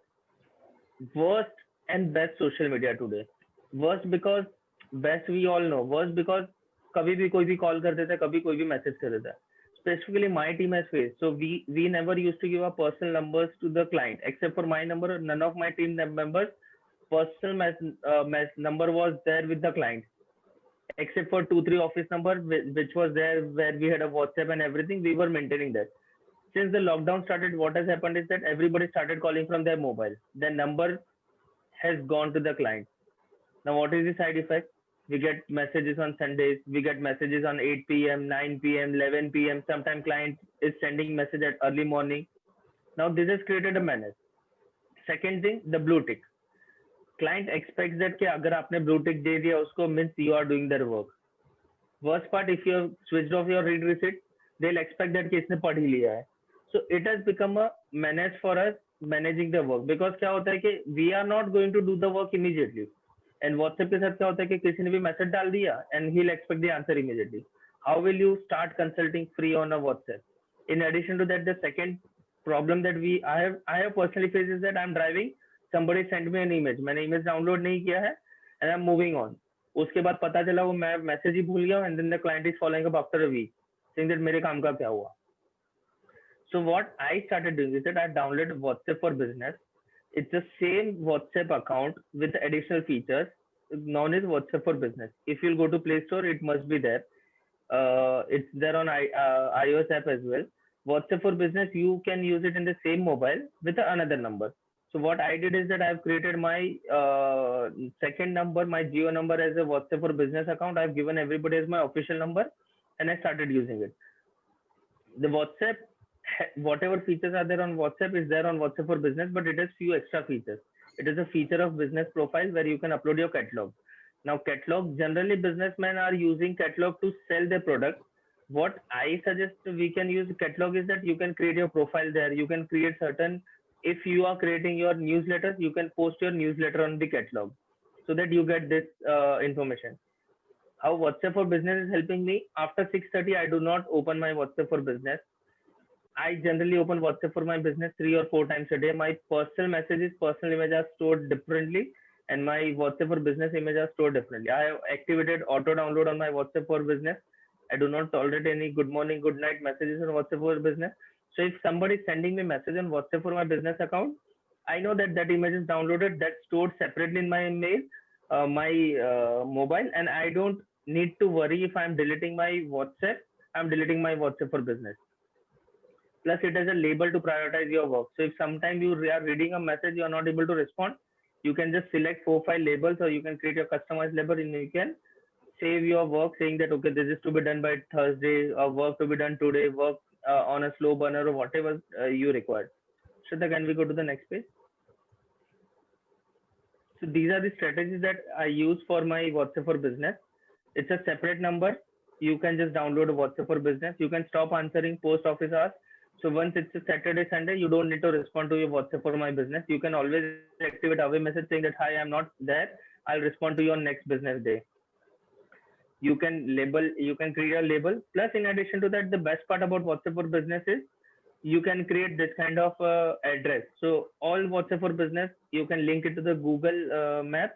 worst and best social media today. Worst because best we all know. Worst because कभी भी कोई भी call कर देता है, कभी कोई भी message कर देता है. Specifically, my team has faced. So we never used to give our personal numbers to the client, except for my number. None of my team members personal number was there with the client, except for 2-3 office number which was there where we had a WhatsApp and everything. We were maintaining that. Since the lockdown started, what has happened is that everybody started calling from their mobile. Their number has gone to the client. Now, what is the side effect? We get messages on Sundays. We get messages on 8 p.m., 9 p.m., 11 p.m. Sometimes client is sending message at early morning. Now, this has created a menace. Second thing, the blue tick. Client expects that कि अगर आपने blue tick दे दिया उसको, means you are doing their work. Worst part, if you have switched off your read receipt, they'll expect that कि इसने पढ़ ही लिया है. So it has become a menace for us managing the work, because क्या होता है कि we are not going to do the work immediately. And WhatsApp के साथ क्या होता है कि किसी ने भी मैसेज डाल दिया and he'll expect the answer immediately. How will you start consulting free on a WhatsApp? In addition to that, the second problem that I have personally faced is that I'm driving, somebody sent me an image, मैंने image download नहीं किया है and I'm moving on. उसके बाद पता चला वो मैं मैसेज ही भूल गया and then the client is following up after a week saying that मेरे काम का क्या हुआ. So what I started doing is that I downloaded WhatsApp for Business. It's the same WhatsApp account with additional features known as WhatsApp for Business. If you'll go to Play Store, it must be there. It's there on iOS app as well. WhatsApp for Business, you can use it in the same mobile with another number. So what I did is that I've created my second number, my Geo number, as a WhatsApp for Business account. I've given everybody as my official number and I started using it. The WhatsApp, whatever features are there on WhatsApp is there on WhatsApp for Business, but it has few extra features. It is a feature of business profile where you can upload your catalog. Now, catalog, generally businessmen are using catalog to sell their product. What I suggest we can use catalog is that you can create your profile there. You can create certain, if you are creating your newsletters, you can post your newsletter on the catalog so that you get this information. How WhatsApp for Business is helping me, after 6:30, I do not open my WhatsApp for Business. I generally open WhatsApp for my business 3 or 4 times a day. My personal messages, personal images are stored differently, and my WhatsApp for Business images are stored differently. I have activated auto download on my WhatsApp for Business. I do not tolerate any good morning, good night messages on WhatsApp for Business. So if somebody is sending me message on WhatsApp for my business account, I know that that image is downloaded, that's stored separately in my mail, mobile, and I don't need to worry if I'm deleting my WhatsApp. I'm deleting my WhatsApp for Business. Plus, it has a label to prioritize your work. So if sometime you are reading a message, you are not able to respond, you can just select 4-5 labels, or you can create your customized label, and you can save your work saying that, okay, this is to be done by Thursday, or work to be done today, work on a slow burner, or whatever you require. Shraddha, can we go to the next page? So these are the strategies that I use for my WhatsApp for Business. It's a separate number. You can just download a WhatsApp for Business. You can stop answering post office hours. So once it's a Saturday, Sunday, you don't need to respond to your WhatsApp for my business. You can always activate away message saying that, hi, I'm not there. I'll respond to you on next business day. You can label, you can create a label. Plus, in addition to that, the best part about WhatsApp for Business is you can create this kind of address. So all WhatsApp for Business, you can link it to the Google map,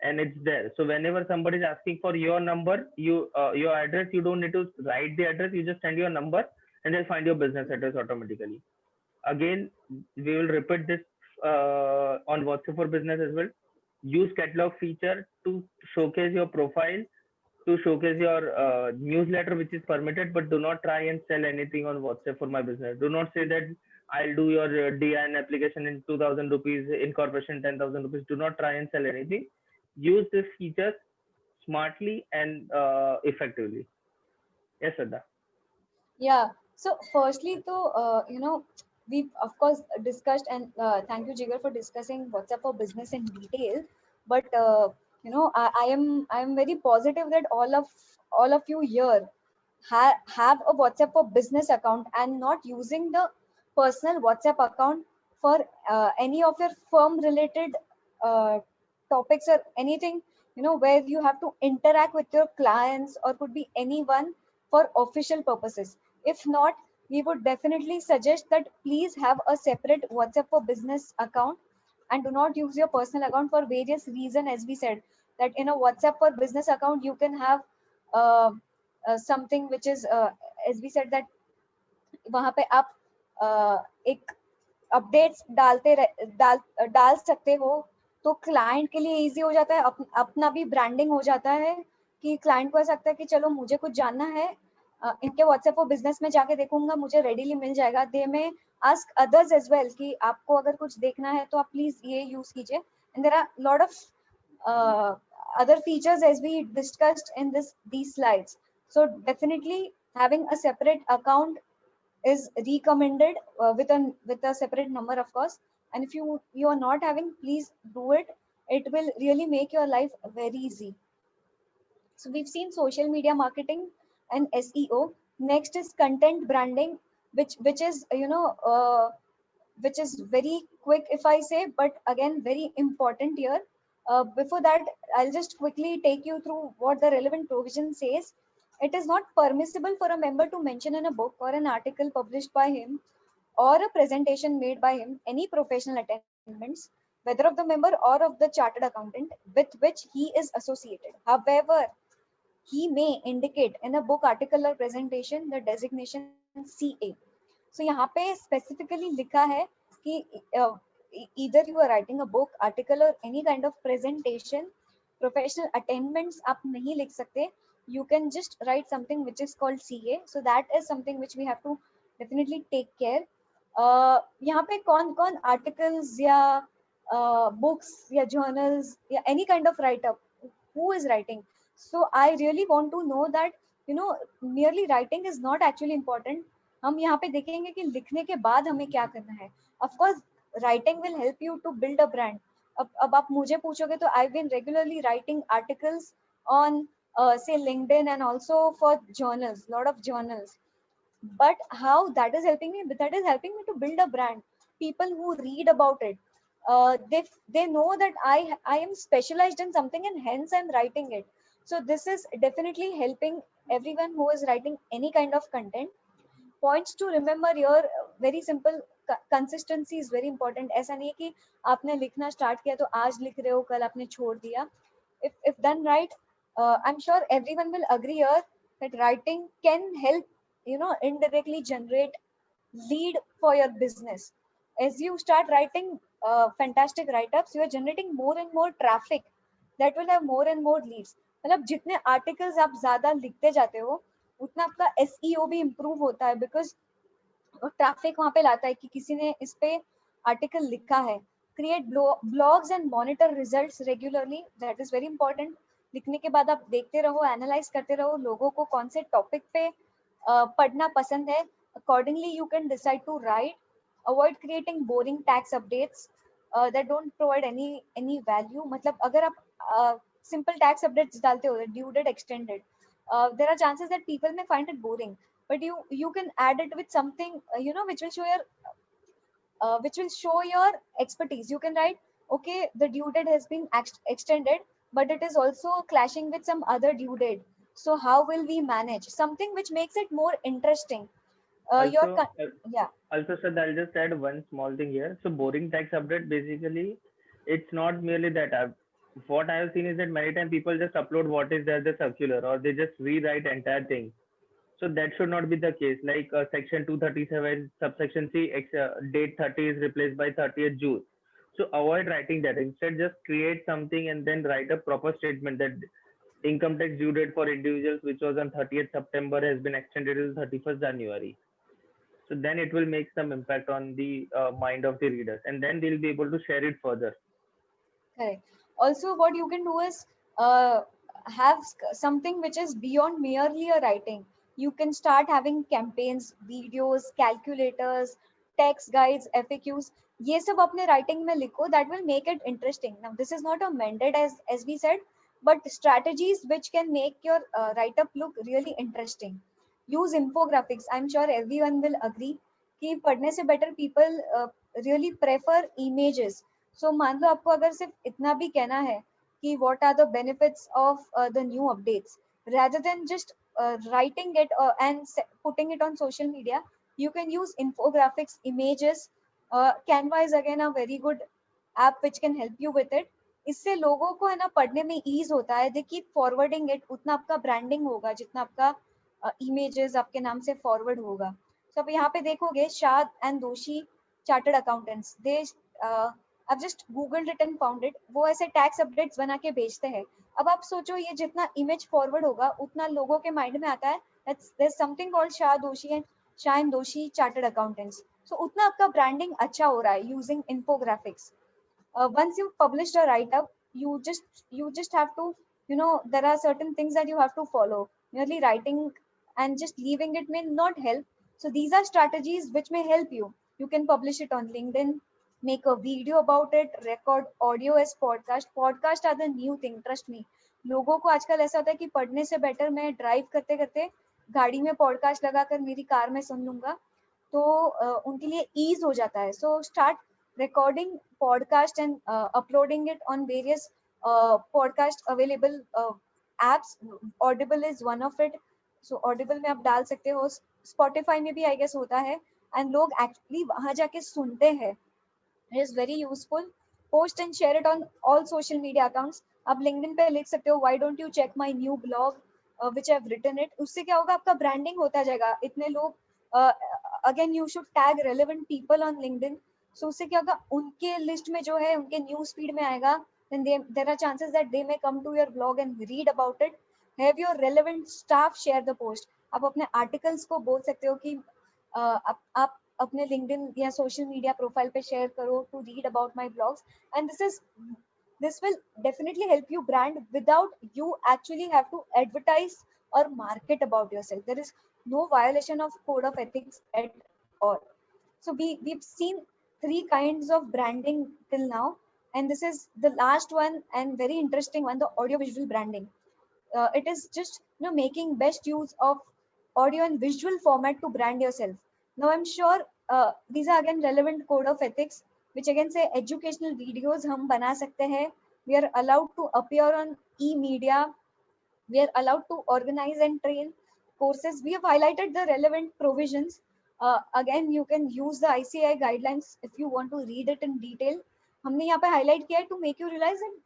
and it's there. So whenever somebody is asking for your number, your address, you don't need to write the address. You just send your number, and they'll find your business address automatically. Again, we will repeat this on WhatsApp for Business as well. Use catalog feature to showcase your profile, to showcase your newsletter, which is permitted, but do not try and sell anything on WhatsApp for my business. Do not say that I'll do your DIN application in 2,000 rupees, incorporation 10,000 rupees. Do not try and sell anything. Use these features smartly and effectively. Yes, Shraddha. Yeah. So firstly, we of course discussed, and thank you, Jigar, for discussing WhatsApp for Business in detail. But I am very positive that all of you here have a WhatsApp for Business account and not using the personal WhatsApp account for any of your firm related topics or anything, where you have to interact with your clients, or could be anyone, for official purposes. If not, we would definitely suggest that please have a separate WhatsApp for Business account, and do not use your personal account for various reasons. As we said, that in a WhatsApp for Business account, you can have something which is, as we said, that वहाँ पे आप एक updates डाल सकते हो, तो client के लिए इजी हो जाता है, अपना भी ब्रांडिंग हो जाता है कि क्लाइंट को ऐसा लगता है कि चलो मुझे कुछ जानना है, इनके व्हाट्सएप और बिजनेस में जाके देखूंगा, मुझे रेडीली मिल जाएगा। दे में आस्क अदर्स एज वेल कि आपको अगर कुछ देखना है तो आप प्लीज ये यूज कीजिए। And there are lot of other features as we discussed in these slides. So definitely having a separate account is recommended with a separate number, of course. And if you are not having, please do it. It will really make your life very easy. So we've seen social media marketing and SEO. Next is content branding, which is which is very quick if I say, but again very important here. Before that, I'll just quickly take you through what the relevant provision says. It is not permissible for a member to mention in a book or an article published by him or a presentation made by him any professional attainments, whether of the member or of the chartered accountant with which he is associated. However, he may indicate in a book, article or presentation the designation CA. So यहाँ पे specifically लिखा है कि either you are writing a book, article or any kind of presentation, professional attainments आप नहीं लिख सकते. You can just write something which is called CA. So that is something which we have to definitely take care. यहाँ पे कौन कौन articles या books या journals या any kind of write up, who is writing? So I really want to know that merely writing is not actually important. हम यहाँ पे देखेंगे कि लिखने के बाद हमें क्या करना है. Of course, writing will help you to build a brand. अब आप मुझे पूछोगे तो I've been regularly writing articles on say LinkedIn and also for journals, lot of journals. But how that is helping me? That is helping me to build a brand. People who read about it, they know that I am specialized in something and hence I'm writing it. So this is definitely helping everyone who is writing any kind of content. Points to remember here, very simple. Consistency is very important. ऐसा नहीं है कि आपने लिखना start किया तो आज लिख रहे हो, कल आपने छोड़ दिया. If done right, I'm sure everyone will agree here that writing can help indirectly generate lead for your business. As you start writing fantastic write-ups, you are generating more and more traffic that will have more and more leads. मतलब जितने articles आप ज़्यादा लिखते जाते हो उतना आपका SEO भी improve होता है, because ट्रैफिक वहां पे लाता है कि किसी ने इस पे आर्टिकल लिखा है. Create blogs and monitor results regularly, that is very important. लिखने के बाद आप देखते रहो, एनालाइज करते रहो लोगों को कौन से टॉपिक पे पढ़ना पसंद है. Accordingly you can decide to write. Avoid creating boring tax updates that don't provide any value. मतलब अगर आप सिंपल टैक्स अपडेट्स डालते हो, due date extended, there are chances that people may find it boring, but you can add it with something which will show your expertise. You can write, okay, the due date has been extended, but it is also clashing with some other due date, so how will we manage? Something which makes it more interesting. Yeah. Also, sir, I'll just add one small thing here. So boring tax update, basically, it's not merely that. What I have seen is that many times people just upload what is there, the circular, or they just rewrite entire thing. So that should not be the case. Like section 237 subsection C, date 30 is replaced by 30th June. So avoid writing that. Instead, just create something and then write a proper statement that income tax due date for individuals, which was on 30th September, has been extended to 31st January. So then it will make some impact on the mind of the readers, and then they'll be able to share it further. Correct. Also, what you can do is have something which is beyond merely a writing. You can start having campaigns, videos, calculators, text guides, FAQs. ये सब अपने writing में लिखो. That will make it interesting. Now, this is not a mandate as we said, but strategies which can make your write-up look really interesting. Use infographics. I'm sure everyone will agree कि पढ़ने से better people really prefer images. So मान लो आपको अगर सिर्फ इतना भी कहना है कि what are the benefits of the new updates, rather than just writing it and putting it on social media, you can use infographics, images. Canva is again a very good app which can help you with it. इससे लोगों को है ना पढ़ने में ease होता है. They keep forwarding it. उतना आपका branding होगा जितना आपका images आपके नाम से forward होगा. So आप यहाँ पे देखोगे शाद and दोषी chartered accountants, they I've just googled it and found it. वो ऐसे टैक्स अपडेट्स बना के भेजते हैं. अब आप सोचो ये जितना इमेज फॉरवर्ड होगा उतना लोगों के माइंड में आता है there's something called Shah and Doshi chartered accountants. So उतना आपका ब्रांडिंग अच्छा हो रहा है using infographics. Once you've published a write up, you just have to, there are certain things that you have to follow. Merely writing and just leaving it may not help. So these are strategies which may help you. You can publish it on LinkedIn, make a video about it, record audio as podcast are the new thing, trust me. लोगों को आजकल ऐसा होता है कि पढ़ने से better मैं ड्राइव करते करते गाड़ी में पॉडकास्ट लगाकर मेरी कार में सुन लूंगा, तो उनके लिए ईज हो जाता है. So start recording podcast and uploading it on various podcast available apps. Audible is one of it. So Audible में आप डाल सकते हो, Spotify में भी I guess होता है, and लोग actually वहाँ जाके सुनते हैं. It is very useful. Post and share it on all social media accounts. आप LinkedIn पे लिख सकते हो why don't you check my new blog which I've written it. उससे क्या होगा, आपका ब्रांडिंग होता जाएगा. इतने लोग again you should tag relevant people on LinkedIn. So उससे क्या होगा, उनके लिस्ट में जो है उनके न्यूज फीड में आएगा. Then there are chances that they may come to your blog and read about it. Have your relevant staff share the post. आप अपने आर्टिकल्स को बोल सकते हो कि आप अपने LinkedIn या सोशल मीडिया प्रोफाइल पे शेयर करो to read about my blogs. And this will definitely help you brand without you actually have to advertise or market about yourself. There is no violation of code of ethics at all. So we've seen 3 kinds of branding till now, and this is the last one and very interesting one, the audio visual branding. It is just making best use of audio and visual format to brand yourself. Now I'm sure these are again relevant code of ethics, which again say educational videos hum bana sakte hain. We are allowed to appear on e-media. We are allowed to organize and train courses. We have highlighted the relevant provisions. Again, you can use the ICAI guidelines if you want to read it in detail. हमने यहाँ पे highlight किया है to make you realize that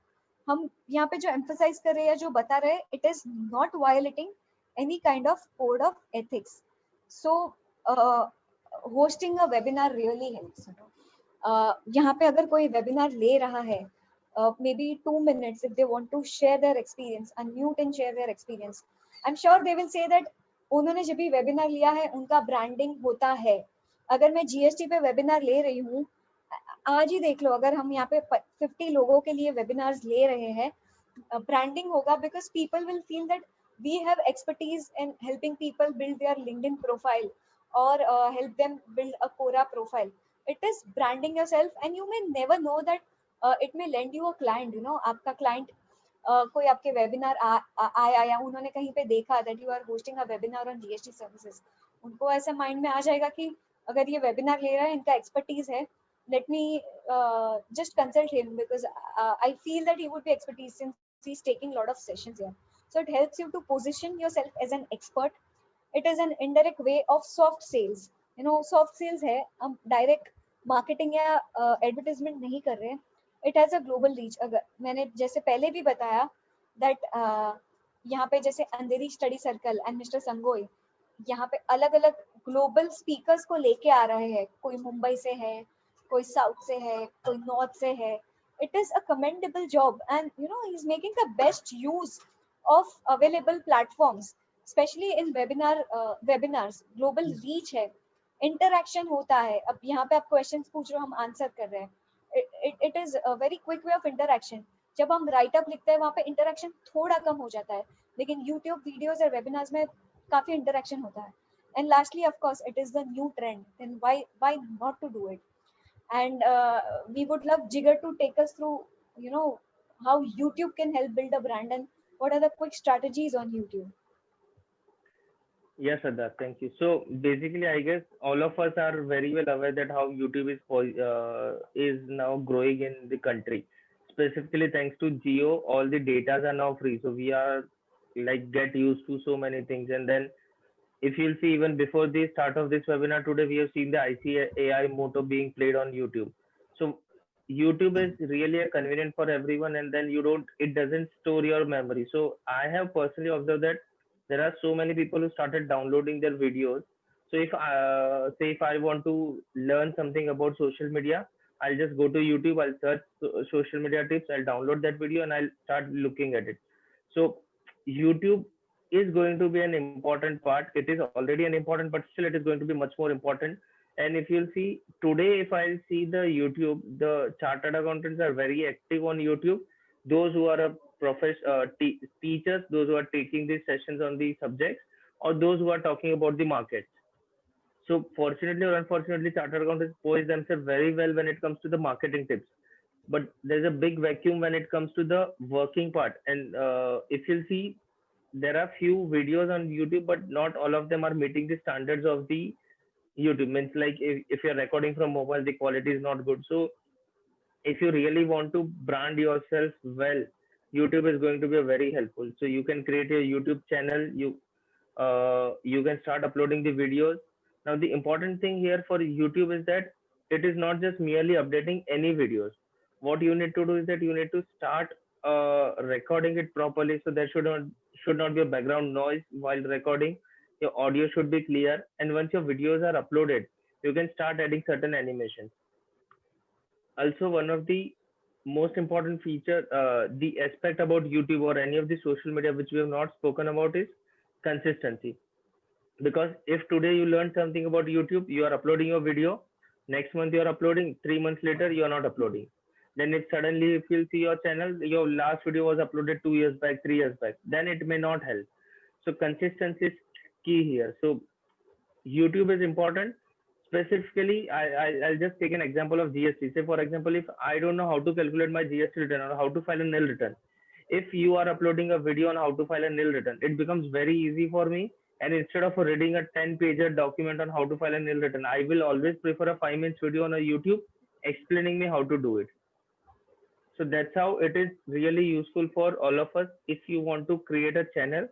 हम यहाँ पे जो emphasize कर रहे हैं, जो बता रहे हैं, it is not violating any kind of code of ethics. So hosting a webinar really helps. यहाँ पे अगर कोई webinar ले रहा है, maybe 2 minutes, if they want to share their experience, unmute and share their experience, I'm sure they will say that उन्होंने जब भी webinar लिया है उनका branding होता है. अगर मैं GST पे webinar ले रही हूँ, आज ही देख लो, अगर हम यहाँ पे 50 लोगों के लिए webinars ले रहे हैं, branding होगा, because people will feel that we have expertise in helping people build their LinkedIn profile or help them build a Quora profile. It is branding yourself, and you may never know that it may lend you a client. आपका client कोई आपके webinar आया या उन्होंने कहीं पे देखा that you are hosting a webinar on GST services. उनको ऐसा mind में आ जाएगा कि अगर ये webinar ले रहा है, इनका expertise है, let me just consult him, because I feel that he would be expertise since he's taking a lot of sessions here. So it helps you to position yourself as an expert. It is an indirect way of soft sales. Soft sales है, हम direct marketing या advertisement नहीं कर रहे हैं. It has a global reach. अगर मैंने जैसे पहले भी बताया that यहाँ पे जैसे अंधेरी स्टडी सर्कल एंड मिस्टर संगोई यहाँ पे अलग अलग ग्लोबल स्पीकर्स को लेके आ रहे हैं. कोई मुंबई से है, कोई साउथ से है, कोई नॉर्थ से है. It is a commendable job, and he's making the best use of available platforms, especially in webinars. Global reach है, interaction होता है. अब यहाँ पे आप questions पूछ रहे हो, हम आंसर कर रहे हैं. It is a very quick way of interaction. जब हम write up लिखते हैं वहाँ पे interaction थोड़ा कम हो जाता है, लेकिन YouTube videos और webinars में काफी interaction होता है. And lastly, of course, it is the new trend. Then why not to do it? And we would love Jigar to take us through, how YouTube can help build a brand and what are the quick strategies on YouTube. Yes, Siddharth, thank you. So basically, I guess all of us are very well aware that how YouTube is now growing in the country. Specifically, thanks to Geo, all the data are now free. So we are like get used to so many things. And then if you'll see, even before the start of this webinar today, we have seen the ICAI motto being played on YouTube. So YouTube is really a convenient for everyone, and then it doesn't store your memory. So I have personally observed that there are so many people who started downloading their videos. So if say if I want to learn something about social media, I'll just go to YouTube, I'll search social media tips, I'll download that video and I'll start looking at it. So YouTube is going to be an important part. It is already an important, but still it is going to be much more important. And if you'll see today, if I'll see the YouTube, the chartered accountants are very active on YouTube. Those who are teachers, those who are taking these sessions on these subjects, or those who are talking about the market. So fortunately or unfortunately, chartered accountants pose themselves very well when it comes to the marketing tips. But there's a big vacuum when it comes to the working part. And if you'll see, there are few videos on YouTube, but not all of them are meeting the standards of the YouTube. Means like if you're recording from mobile, the quality is not good. So if you really want to brand yourself well, YouTube is going to be very helpful. So you can create a YouTube channel. You can start uploading the videos. Now the important thing here for YouTube is that it is not just merely updating any videos. What you need to do is that you need to start recording it properly. So there should not be a background noise while recording. Your audio should be clear, and once your videos are uploaded, you can start adding certain animations. Also, one of the most important feature, the aspect about YouTube or any of the social media which we have not spoken about is consistency. Because if today you learn something about YouTube, you are uploading your video, next month you are uploading, 3 months later you are not uploading. Then if suddenly if you see your channel, your last video was uploaded 2 years back, 3 years back, then it may not help. So consistency is key here. So YouTube is important. Specifically, I'll just take an example of GST. Say, for example, if I don't know how to calculate my GST return or how to file a nil return, if you are uploading a video on how to file a nil return, it becomes very easy for me. And instead of reading a 10-pager document on how to file a nil return, I will always prefer a 5-minute video on a YouTube explaining me how to do it. So that's how it is really useful for all of us. If you want to create a channel,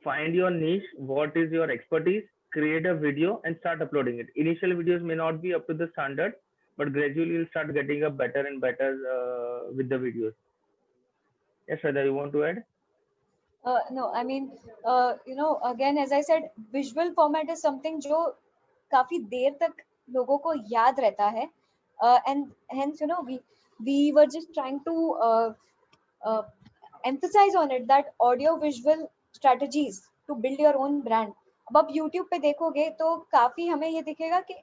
find your niche, what is your expertise, create a video and start uploading it. Initial videos may not be up to the standard, but gradually you'll start getting a better and better with the videos. Yes, Shraddha, you want to add? No, I mean, again, as I said, visual format is something जो काफी देर तक लोगों को याद रहता है, and hence, we were just trying to emphasize on it that audio visual strategies to build your own brand. अब आप YouTube पे देखोगे तो काफी हमें ये दिखेगा कि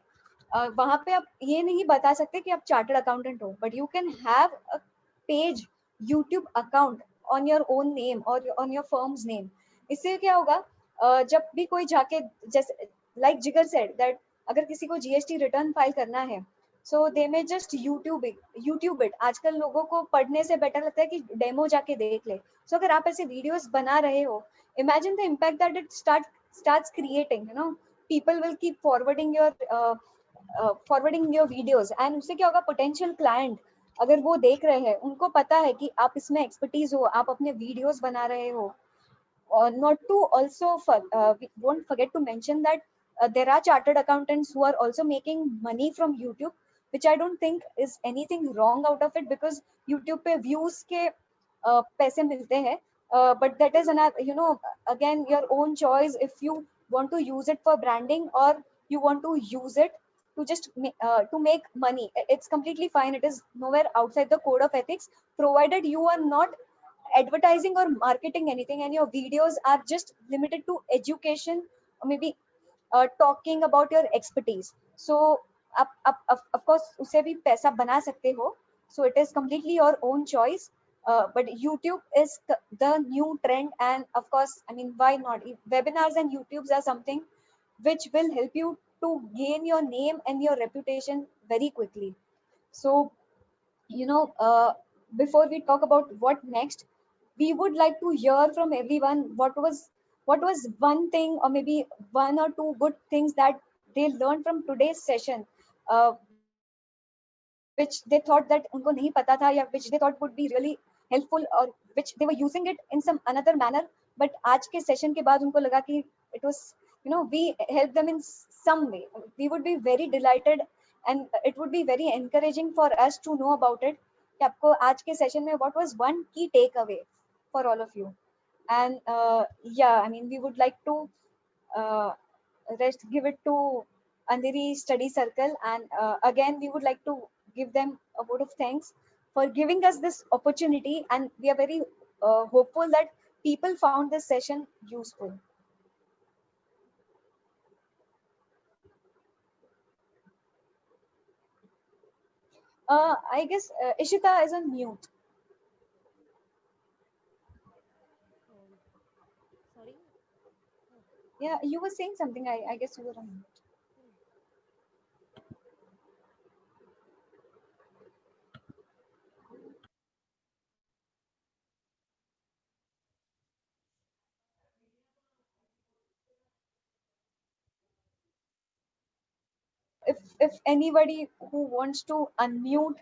वहां पे आप ये नहीं बता सकते कि आप चार्टर्ड अकाउंटेंट हो, but you can have a page YouTube account on your own name or on your firm's name. इससे क्या होगा, जब भी कोई जाके, जैसे like जिगर said that अगर किसी को GST रिटर्न फाइल करना है, so they may just YouTube it. आजकल लोगों को पढ़ने से बेटर लगता है कि डेमो जाके देख ले. So अगर आप ऐसे वीडियोस बना रहे हो, imagine the impact that it starts creating. People will keep forwarding your videos, and उससे क्या होगा, पोटेंशियल क्लाइंट अगर वो देख रहे हैं, उनको पता है कि आप इसमें एक्सपर्टीज हो, आप अपने वीडियोस बना रहे हो. Not to also we won't forget to mention that there are chartered accountants who are also making money from YouTube, which I don't think is anything wrong out of it, because YouTube पे views के पैसे मिलते हैं. But that is another, again, your own choice if you want to use it for branding or you want to use it to just to make money. It's completely fine. It is nowhere outside the code of ethics, provided you are not advertising or marketing anything and your videos are just limited to education or maybe talking about your expertise. So of course usse bhi paisa bana sakte ho, so it is completely your own choice. But YouTube is the new trend, and of course, I mean, why not? Webinars and YouTubes are something which will help you to gain your name and your reputation very quickly. So, before we talk about what next, we would like to hear from everyone what was one thing or maybe one or two good things that they learned from today's session, which they thought that unko nahi pata tha, ya which they thought would be really helpful, or which they were using it in some another manner, but aaj ke session ke baad unko laga ki it was, we helped them in some way. We would be very delighted, and it would be very encouraging for us to know about it कि आपको आज के session में what was one key takeaway for all of you. And yeah, I mean, we would like to give it to Andheri Study Circle, and again we would like to give them a vote of thanks for giving us this opportunity, and we are very hopeful that people found this session useful. I guess Ishita is on mute. Sorry. Yeah, you were saying something. I guess you were on mute. If anybody who wants to unmute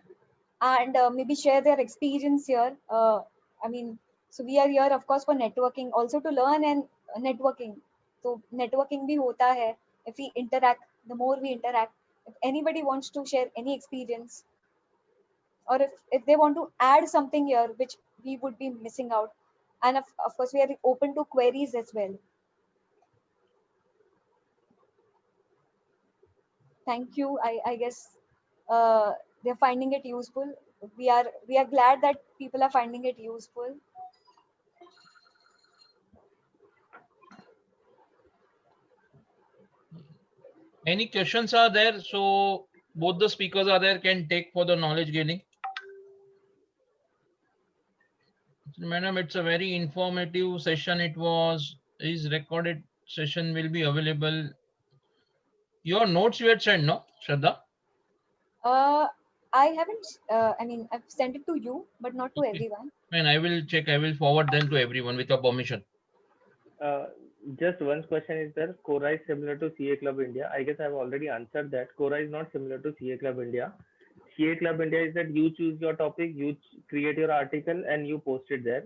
and maybe share their experience here, I mean, so we are here of course for networking, also to learn and networking. So networking bhi hota hai if we interact. The more we interact, if anybody wants to share any experience, or if they want to add something here which we would be missing out, and of course we are open to queries as well. Thank you. I guess they're finding it useful. We are glad that people are finding it useful. Any questions are there? So both the speakers are there, can take for the knowledge gaining. Madam, it's a very informative session. It was, is recorded session will be available. Your notes you had sent, no, Shraddha? I haven't. I mean, I've sent it to you, but not to Okay. everyone. And I will check. I will forward them to everyone with your permission. Just one question is there. Quora is similar to CA Club India. I guess I've already answered that. Quora is not similar to CA Club India. CA Club India is that you choose your topic, you create your article, and you post it there.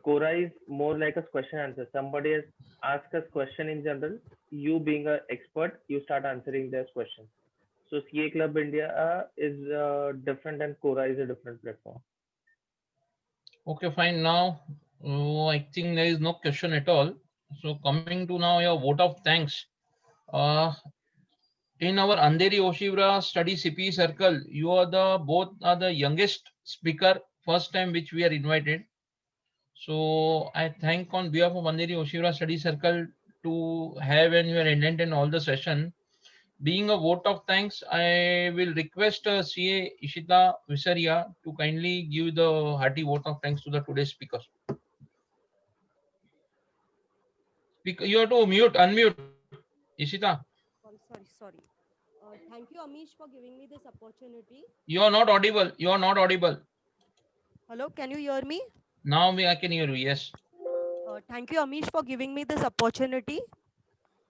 Quora is more like a question answer. Somebody has asked us question in general. You being an expert, you start answering their questions. So CA Club India is different, and Quora is a different platform. Okay, fine. Now, I think there is no question at all. So coming to now your vote of thanks. In our Andheri Oshivara Study CP Circle, you are both are the youngest speaker, first time which we are invited. So I thank on behalf of Andheri Oshivara Study Circle to have and you are attended in all the session. Being a vote of thanks, I will request CA Ishita Visaria to kindly give the hearty vote of thanks to the today's speakers. You have to unmute, Ishita. Sorry. Thank you, Amish, for giving me this opportunity. You are not audible. You are not audible. Hello, can you hear me? Now I can hear you. Yes. Thank you, Amish, for giving me this opportunity.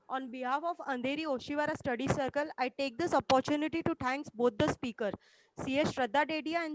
On behalf of Andheri Oshivara Study Circle, I take this opportunity to thank both the speakers, C.S. Shraddha Dedia and